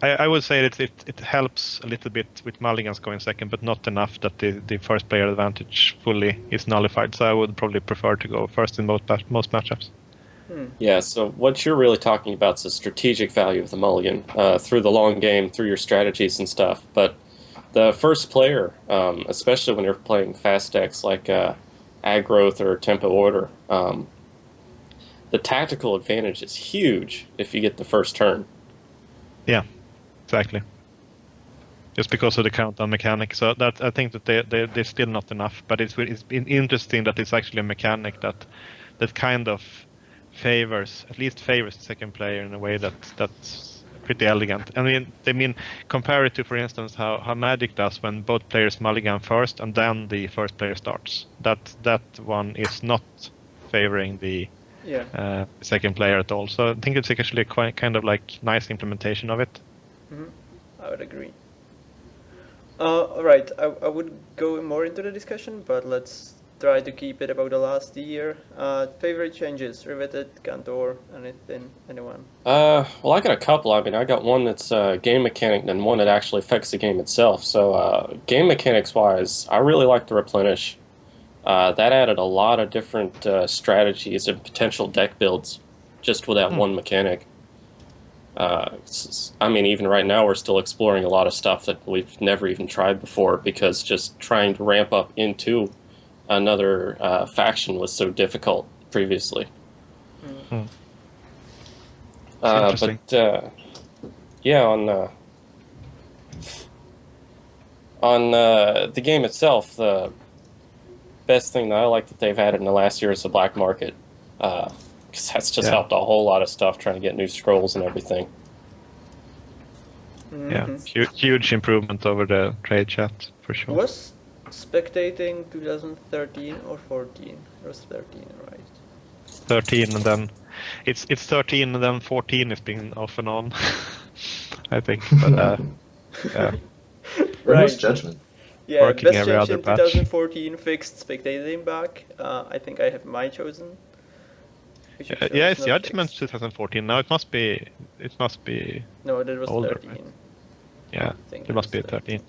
S2: I would say that it helps a little bit with mulligans going second, but not enough that the first player advantage fully is nullified. So I would probably prefer to go first in most matchups.
S4: Yeah, so what you're really talking about is the strategic value of the mulligan through the long game, through your strategies and stuff. But the first player, especially when you're playing fast decks like Agroth or Tempo Order, the tactical advantage is huge if you get the first turn.
S2: Yeah, exactly. Just because of the countdown mechanic. So that I think that they're still not enough. But it's been interesting that it's actually a mechanic that kind of favors the second player in a way that's pretty elegant. I mean, compare it to, for instance, how Magic does when both players mulligan first and then the first player starts. That one is not favoring the second player at all. So I think it's actually quite kind of like nice implementation of it.
S1: I would agree. All right, I would go more into the discussion, but let's try to keep it about the last year. Favorite changes, Riveted, Cantor, anyone?
S4: Well, I got a couple. I mean, I got one that's game mechanic and one that actually affects the game itself. So, game mechanics wise, I really like the replenish. That added a lot of different strategies and potential deck builds just with that one mechanic. I mean, even right now, we're still exploring a lot of stuff that we've never even tried before because just trying to ramp up into another faction was so difficult previously.
S2: Interesting.
S4: But yeah, on the game itself, the best thing that I like that they've added in the last year is the black market. Because that's just helped a whole lot of stuff trying to get new scrolls and everything.
S2: Yeah, huge improvement over the trade chat for sure.
S1: Was spectating 2013 or 14? It was 13, right?
S2: 13, and then it's 13, and then 14 is being off and on. I think, but yeah.
S3: When was Judgment?
S1: Yeah,
S2: Working
S1: best
S2: every
S1: change
S2: other
S1: in
S2: patch.
S1: 2014 fixed spectating back. I think I have my chosen.
S2: Yeah, it's Judgment 2014. Now it must be.
S1: No, that was
S2: older,
S1: 13.
S2: right? Yeah, it must be 13.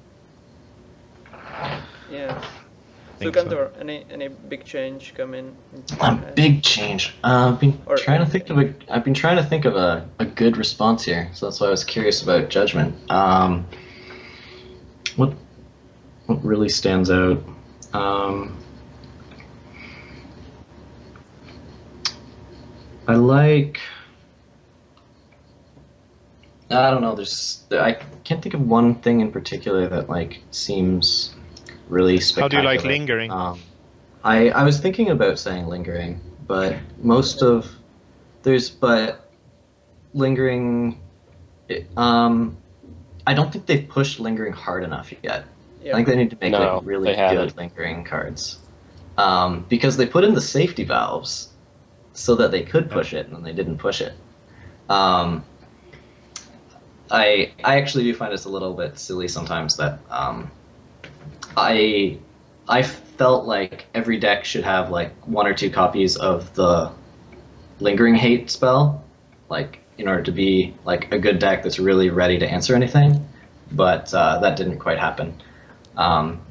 S1: Yeah. So
S2: Think
S1: Cantor, any big change coming?
S3: A big change. I've been trying to think of a good response here, so that's why I was curious about Judgment. What really stands out? I like. I don't know. I can't think of one thing in particular that like seems really spectacular.
S2: How do you like lingering?
S3: I was thinking about saying lingering, but lingering. I don't think they've pushed lingering hard enough yet.
S1: Yep.
S3: I think they need to make like really good lingering cards. Because they put in the safety valves so that they could push it, and then they didn't push it. I actually do find it's a little bit silly sometimes that I felt like every deck should have like 1 or 2 copies of the lingering hate spell, like in order to be like a good deck that's really ready to answer anything, but that didn't quite happen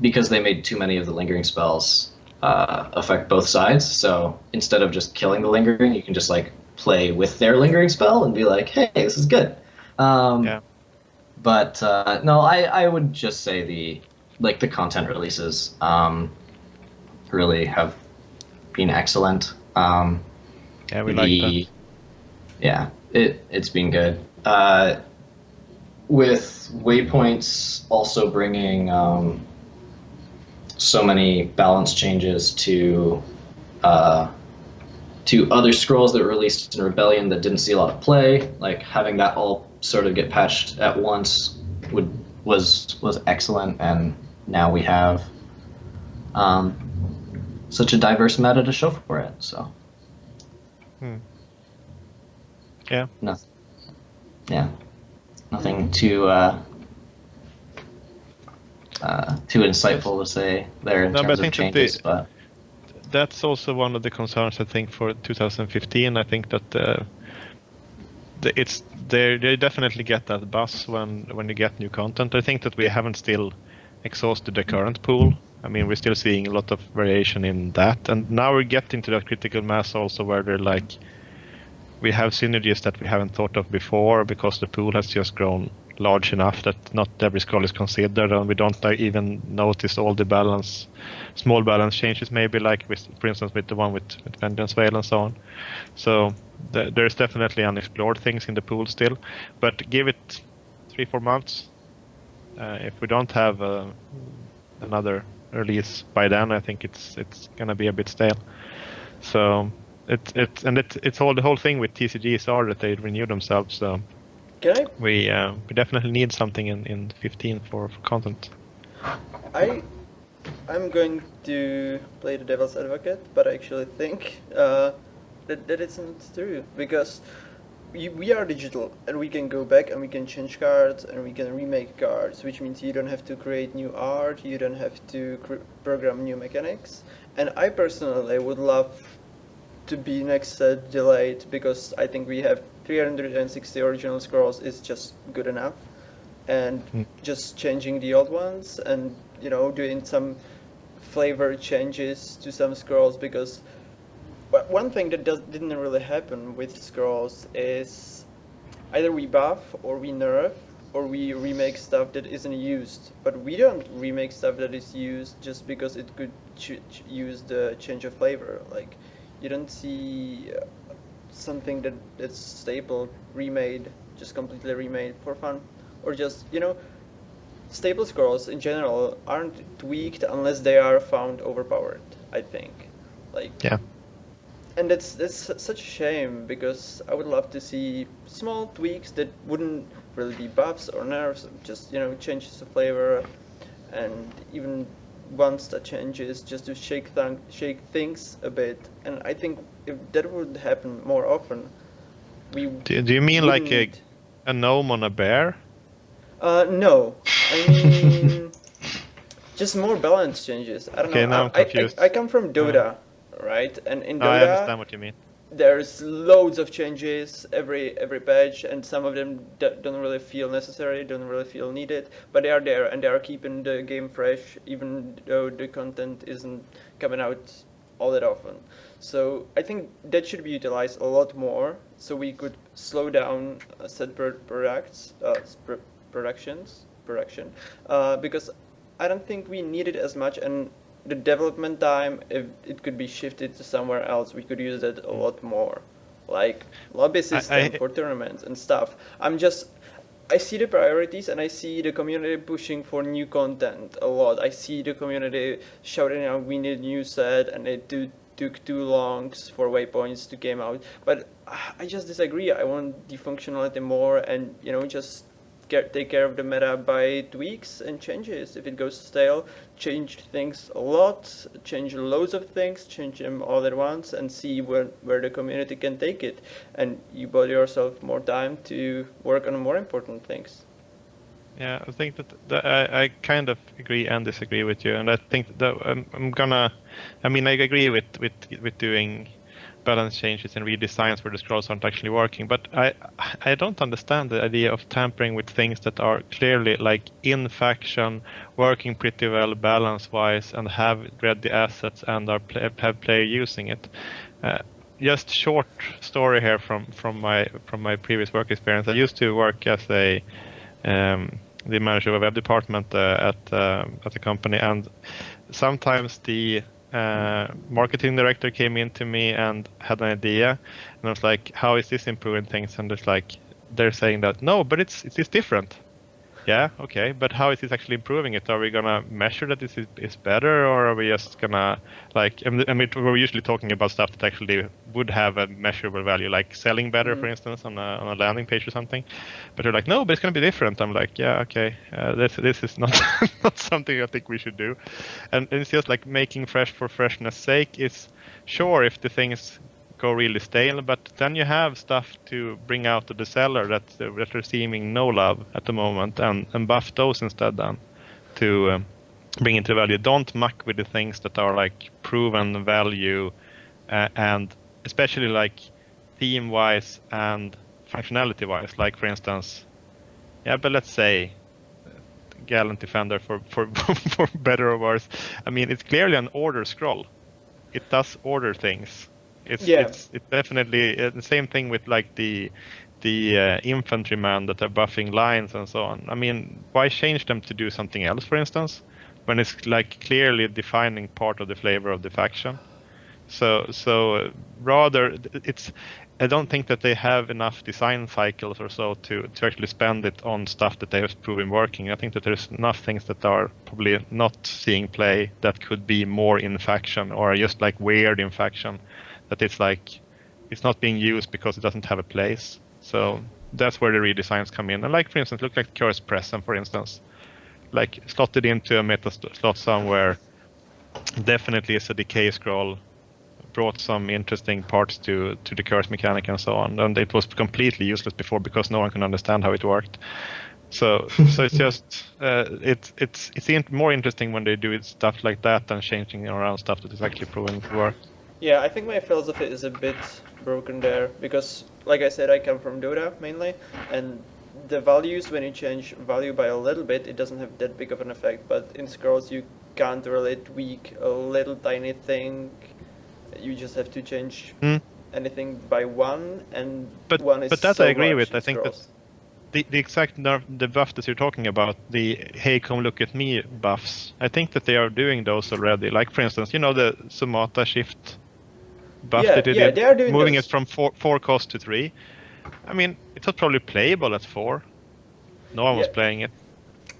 S3: because they made too many of the lingering spells affect both sides. So instead of just killing the lingering, you can just like play with their lingering spell and be like, hey, this is good. But no, I would just say the content releases really have been excellent.
S2: Yeah, we like that.
S3: Yeah, it's been good. With waypoints also bringing so many balance changes to other scrolls that were released in Rebellion that didn't see a lot of play, like having that all sort of get patched at once was excellent, and now we have such a diverse meta to show for it. So
S2: yeah,
S3: nothing too insightful to say there in terms of changes, but
S2: that's also one of the concerns I think for 2015. I think that they definitely get that buzz when you get new content. I think that we haven't still exhausted the current pool. I mean, we're still seeing a lot of variation in that, and now we're getting to that critical mass also where they're like we have synergies that we haven't thought of before because the pool has just grown large enough that not every scroll is considered, and we don't even notice all the small balance changes, maybe like for instance with the one with Vengeance Veil and so on. So there's definitely unexplored things in the pool still, but give it 3-4 months. If we don't have another release by then, I think it's gonna be a bit stale. So it's all the whole thing with TCGs are that they renew themselves. So we definitely need something in 15 for content.
S1: I'm going to play the devil's advocate, but I actually think that it's not true, because we are digital, and we can go back and we can change cards and we can remake cards, which means you don't have to create new art, you don't have to program new mechanics. And I personally would love to be next set delayed, because I think we have 360 original scrolls is just good enough, and just changing the old ones and doing some flavor changes to some scrolls, because one thing that didn't really happen with scrolls is either we buff or we nerf or we remake stuff that isn't used. But we don't remake stuff that is used just because it could use the change of flavor. Like, you don't see something that's staple remade, just completely remade for fun, or just staple scrolls in general aren't tweaked unless they are found overpowered, I think. Like,
S2: Yeah.
S1: and that's such a shame, because I would love to see small tweaks that wouldn't really be buffs or nerfs, just changes of flavor, and even one stat changes just to shake things a bit. And I think if that would happen more often, we
S2: Do you mean like
S1: wouldn't-
S2: a gnome on a bear?
S1: No, I mean just more balance changes. I don't
S2: Okay,
S1: know.
S2: now I'm confused.
S1: I come from Dota, right? And in
S2: Oh, I
S1: Dota,
S2: understand what you mean.
S1: there's loads of changes every patch, and some of them don't really feel necessary, don't really feel needed, but they are there and they are keeping the game fresh, even though the content isn't coming out all that often. So I think that should be utilized a lot more, so we could slow down set production, because I don't think we need it as much, and the development time, if it could be shifted to somewhere else, we could use that a lot more, like lobby system for tournaments and stuff. I see the priorities, and I see the community pushing for new content a lot. I see the community shouting out, we need a new set, and it took too long for waypoints to came out. But I just disagree. I want the functionality more, and just take care of the meta by tweaks and changes. If it goes stale, change things a lot, change loads of things, change them all at once, and see where the community can take it. And you bought yourself more time to work on more important things.
S2: Yeah, I think that I kind of agree and disagree with you, and I think that I agree with doing balance changes and redesigns where the scrolls aren't actually working, but I don't understand the idea of tampering with things that are clearly like in faction, working pretty well balance wise, and have read the assets and have player using it. Just short story here from my previous work experience. I used to work as the manager of a web department at a company, and sometimes the marketing director came in to me and had an idea, and I was like, how is this improving things? And it's like, they're saying that no, but it's different. Yeah, okay, but how is this actually improving it? Are we gonna measure that this is better, or are we just gonna we're usually talking about stuff that actually would have a measurable value, like selling better, for instance, on a landing page or something. But they're like, no, but it's gonna be different. I'm like, yeah, okay, this is not not something I think we should do. And it's just like making fresh for freshness sake is sure if the things go really stale, but then you have stuff to bring out to the seller that are seeming no love at the moment, and buff those instead then to bring into value. Don't muck with the things that are like proven value, and especially like theme wise and functionality wise, like for instance, but let's say Gallant Defender for for better or worse. I mean, it's clearly an order scroll. It does order things. It's definitely the same thing with like the infantryman that are buffing lines and so on. I mean, why change them to do something else, for instance, when it's like clearly defining part of the flavor of the faction? So rather, I don't think that they have enough design cycles or so to actually spend it on stuff that they have proven working. I think that there's enough things that are probably not seeing play that could be more in faction, or just like weird in faction, that it's like it's not being used because it doesn't have a place. So that's where the redesigns come in. And like, for instance, look like Curse Present, for instance, like slotted into a meta slot somewhere, definitely is a decay scroll brought some interesting parts to the curse mechanic and so on, and it was completely useless before because no one can understand how it worked. So it's just it's more interesting when they do stuff like that than changing around stuff that is actually proven to work.
S1: Yeah, I think my philosophy is a bit broken there because, like I said, I come from Dota mainly, and the values, when you change value by a little bit, it doesn't have that big of an effect. But in Scrolls, you can't really tweak a little tiny thing. You just have to change anything by one, and one is
S2: but that
S1: so
S2: I agree
S1: much
S2: with.
S1: in
S2: I think that
S1: Scrolls.
S2: the exact the buff that you're talking about, the "Hey, come look at me" buffs. I think that they are doing those already. Like for instance, the Sumata shift buff
S1: Yeah,
S2: that they
S1: yeah,
S2: did,
S1: they are doing
S2: moving
S1: those.
S2: it from four cost to 3. I mean, it was probably playable at 4. No one was
S1: Yeah.
S2: playing it.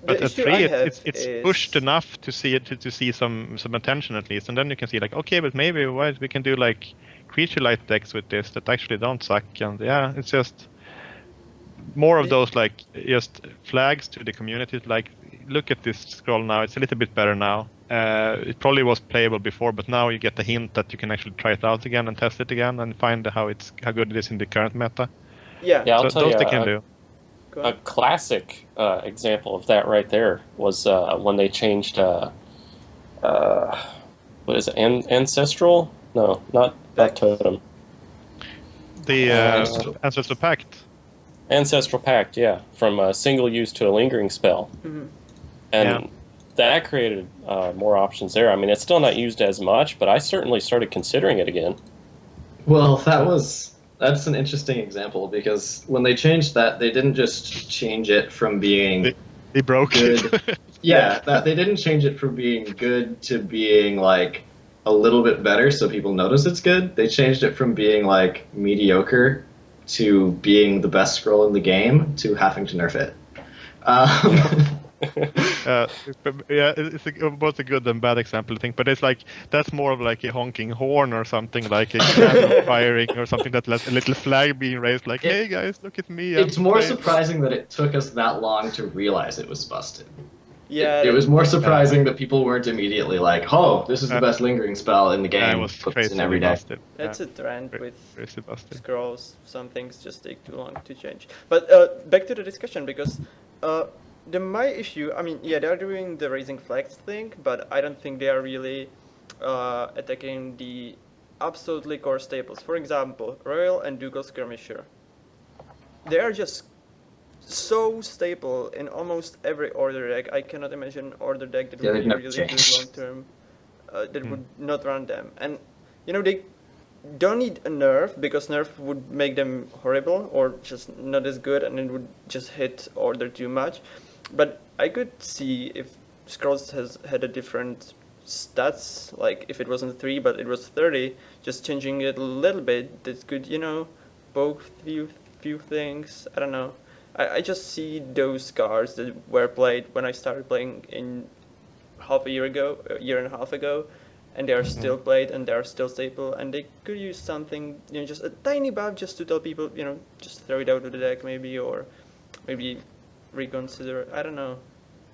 S1: The
S2: But at
S1: issue
S2: 3,
S1: I have
S2: it's
S1: is
S2: pushed enough to see it to see some attention at least, and then you can see like, okay, but maybe we can do like creature light decks with this that actually don't suck, and yeah, it's just more of those like just flags to the community. Like, look at this scroll now; it's a little bit better now. It probably was playable before, but now you get the hint that you can actually try it out again and test it again and find how good it is in the current meta.
S1: yeah.
S4: Yeah, I'll
S2: So
S4: tell
S2: those
S4: you
S2: they can do.
S1: Go
S4: a
S1: on.
S4: classic example of that right there was when they changed what is it, ancestral? No, not
S1: Pact?
S4: totem.
S2: The Ancestral Pact.
S4: Ancestral Pact, yeah, from a single use to a lingering spell, and that created more options there. I mean, it's still not used as much, but I certainly started considering it again.
S3: Well, that's an interesting example because when they changed that, they didn't just change it from being
S2: They broke
S3: good.
S2: it.
S3: Yeah, that they didn't change it from being good to being like a little bit better so people notice it's good. They changed it from being like mediocre to being the best scroll in the game to having to nerf it.
S2: It's both a good and bad example, I think. But it's like that's more of like a honking horn or something, like a candle firing or something that lets a little flag being raised, like, "Hey guys, look at me."
S3: It's more
S2: playing.
S3: surprising that it took us that long to realize it was busted.
S1: Yeah,
S3: It was more surprising that people weren't immediately like, "Oh, this is the best lingering spell in the
S2: It
S3: game."
S2: was
S3: Puts
S2: crazy
S3: in every day.
S2: busted.
S1: that's a trend with
S2: Crazy busted.
S1: Scrolls. Some things just take too long to change. But back to the discussion, because my issue, I mean, yeah, they're doing the raising flags thing, but I don't think they are really attacking the absolutely core staples. For example, Royal and Dugal Skirmisher. They are just so staple in almost every order deck. I cannot imagine order deck that
S3: Yeah,
S1: would
S3: they've
S1: be
S3: never
S1: really
S3: changed.
S1: good long term. That would not run them. And they don't need a nerf because nerf would make them horrible or just not as good, and it would just hit order too much. But I could see if Scrolls has had a different stats, like if it wasn't 3 but it was 30, just changing it a little bit, that could, both few things. I don't know. I just see those cards that were played when I started playing in a year and a half ago, and they are still played and they are still staple, and they could use something, just a tiny buff just to tell people, just throw it out of the deck maybe, or maybe reconsider. I don't know.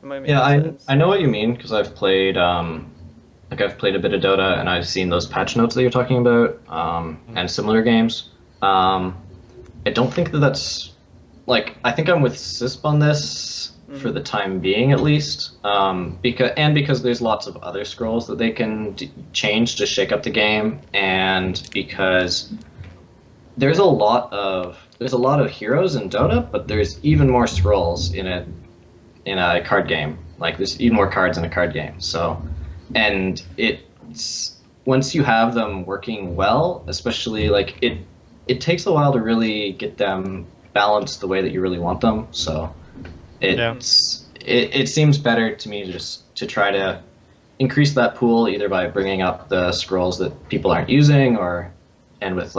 S1: Am I making sense?
S3: I know what you mean because I've played I've played a bit of Dota and I've seen those patch notes that you're talking about and similar games. I don't think that's like I think I'm with Sysp on this for the time being at least, because there's lots of other scrolls that they can change to shake up the game, and because there's a lot of heroes in Dota, but there's even more scrolls in a card game. Like there's even more cards in a card game. So, and it's once you have them working well, especially like it takes a while to really get them balanced the way that you really want them. So it seems better to me to try to increase that pool either by bringing up the scrolls that people aren't using and with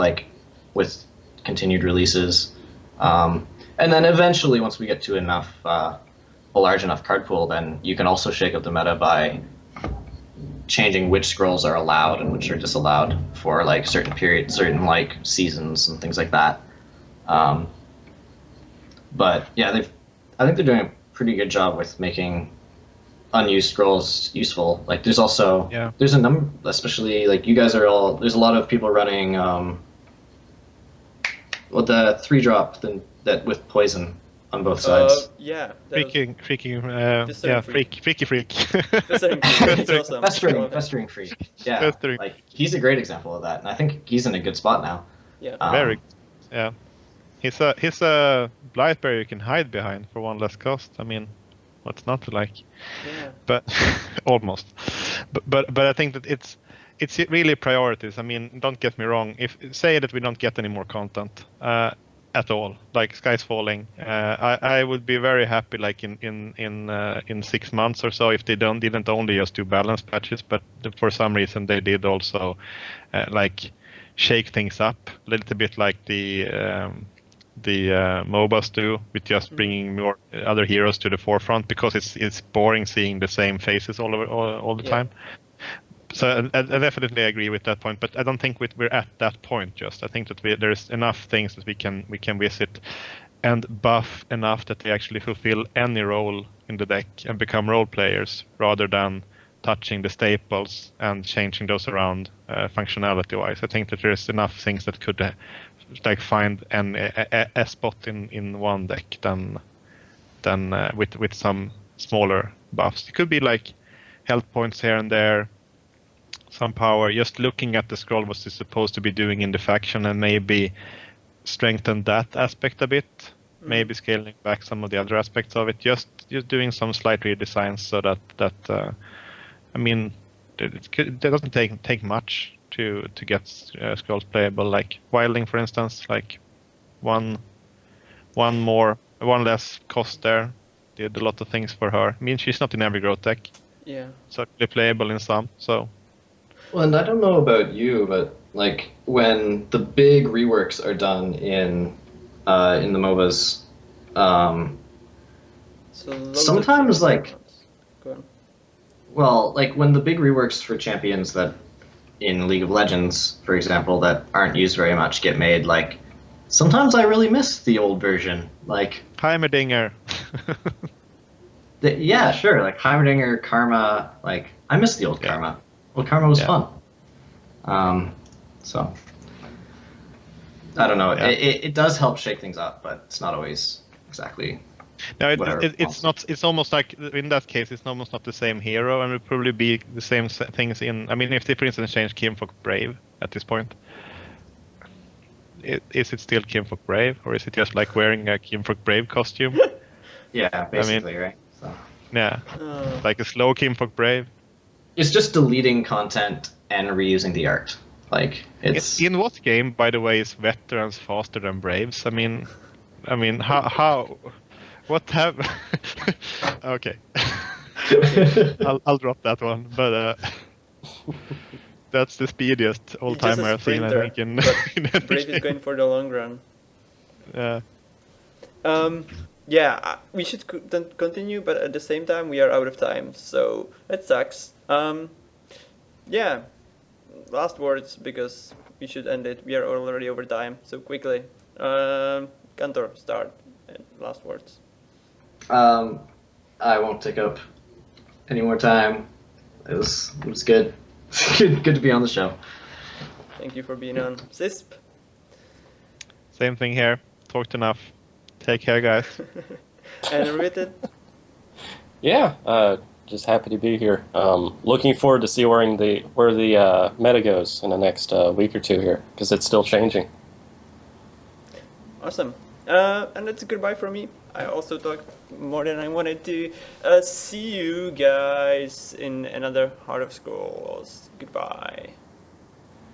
S3: continued releases. And then eventually once we get to enough a large enough card pool, then you can also shake up the meta by changing which scrolls are allowed and which are disallowed for like certain periods, certain like seasons and things like that. But yeah, I think they're doing a pretty good job with making unused scrolls useful. Like there's also
S2: Yeah.
S3: there's a number, especially like you guys are all. There's a lot of people running well the 3-drop that with poison on both sides.
S1: Yeah. that was-
S2: Freaky,
S1: Festering freak.
S2: freaky freak.
S1: Festering freak, he's awesome.
S3: Festering freak. Yeah,
S2: Festering.
S3: like he's a great example of that, and I think he's in a good spot now.
S1: Yeah.
S2: Very, yeah. He's a Blightberry you can hide behind for one less cost. I mean, what's not to like?
S1: Yeah.
S2: But almost. But I think that it's really priorities. I mean, don't get me wrong. If say that we don't get any more content at all, like Sky's Falling, I would be very happy. Like in 6 months or so, if they didn't only just do balance patches, but for some reason they did also like shake things up a little bit, like the MOBAs do, with just bringing more other heroes to the forefront, because it's boring seeing the same faces all the time. So I definitely agree with that point, but I don't think we're at that point. Just I think that there's enough things that we can visit and buff enough that they actually fulfill any role in the deck and become role players, rather than touching the staples and changing those around functionality wise. I think that there's enough things that could like find a spot in one deck than with some smaller buffs. It could be like health points here and there, some power, just looking at the scroll what it's supposed to be doing in the faction, and maybe strengthen that aspect a bit. Maybe scaling back some of the other aspects of it, just doing some slight redesigns, so that I mean, it doesn't take much to get scrolls playable. Like Wilding, for instance, like one less cost there did a lot of things for her. I mean, she's not in every growth deck.
S1: Yeah.
S2: Certainly playable in some. So.
S3: Well, and I don't know about you, but like when the big reworks are done in the MOBAs,
S1: So loads
S3: sometimes
S1: of
S3: like.
S1: Go on.
S3: Well, like when the big reworks for champions that in League of Legends, for example, that aren't used very much get made, like sometimes I really miss the old version. Like
S2: Heimerdinger.
S3: yeah, sure, like Heimerdinger, Karma, like I miss the old Karma. Well, Karma was fun. So I don't know.
S2: Yeah.
S3: It does help shake things up, but it's not always exactly.
S2: No,
S3: Whatever.
S2: it's not. It's almost like in that case, it's almost not the same hero, and it would probably be the same things in. I mean, if they, for instance, change Kinfolk Brave at this point, is it still Kinfolk Brave, or is it just like wearing a Kinfolk Brave costume?
S3: Yeah, basically, right? So.
S2: Yeah, like a slow Kinfolk Brave.
S3: It's just deleting content and reusing the art. Like it's
S2: In what game, by the way, is veterans faster than Braves? I mean, how what have? Okay, I'll drop that one. But that's the speediest old
S1: He's just a
S2: timer I've seen. I
S1: sprinter,
S2: think in
S1: but Brave is going for the long run.
S2: Yeah.
S1: Yeah, we should continue, but at the same time we are out of time, so that sucks. Yeah, last words, because we should end it. We are already over time, so quickly. Cantor, start. Last words.
S3: I won't take up any more time. It was good. good to be on the show.
S1: Thank you for being on. Sysp.
S2: Same thing here. Talked enough. Take care, guys.
S1: And Riveted.
S4: Yeah, just happy to be here. Looking forward to see where the meta goes in the next week or two here, because it's still changing.
S1: Awesome. And that's a goodbye from me. I also talked more than I wanted to. See you guys in another Heart of Scrolls. Goodbye.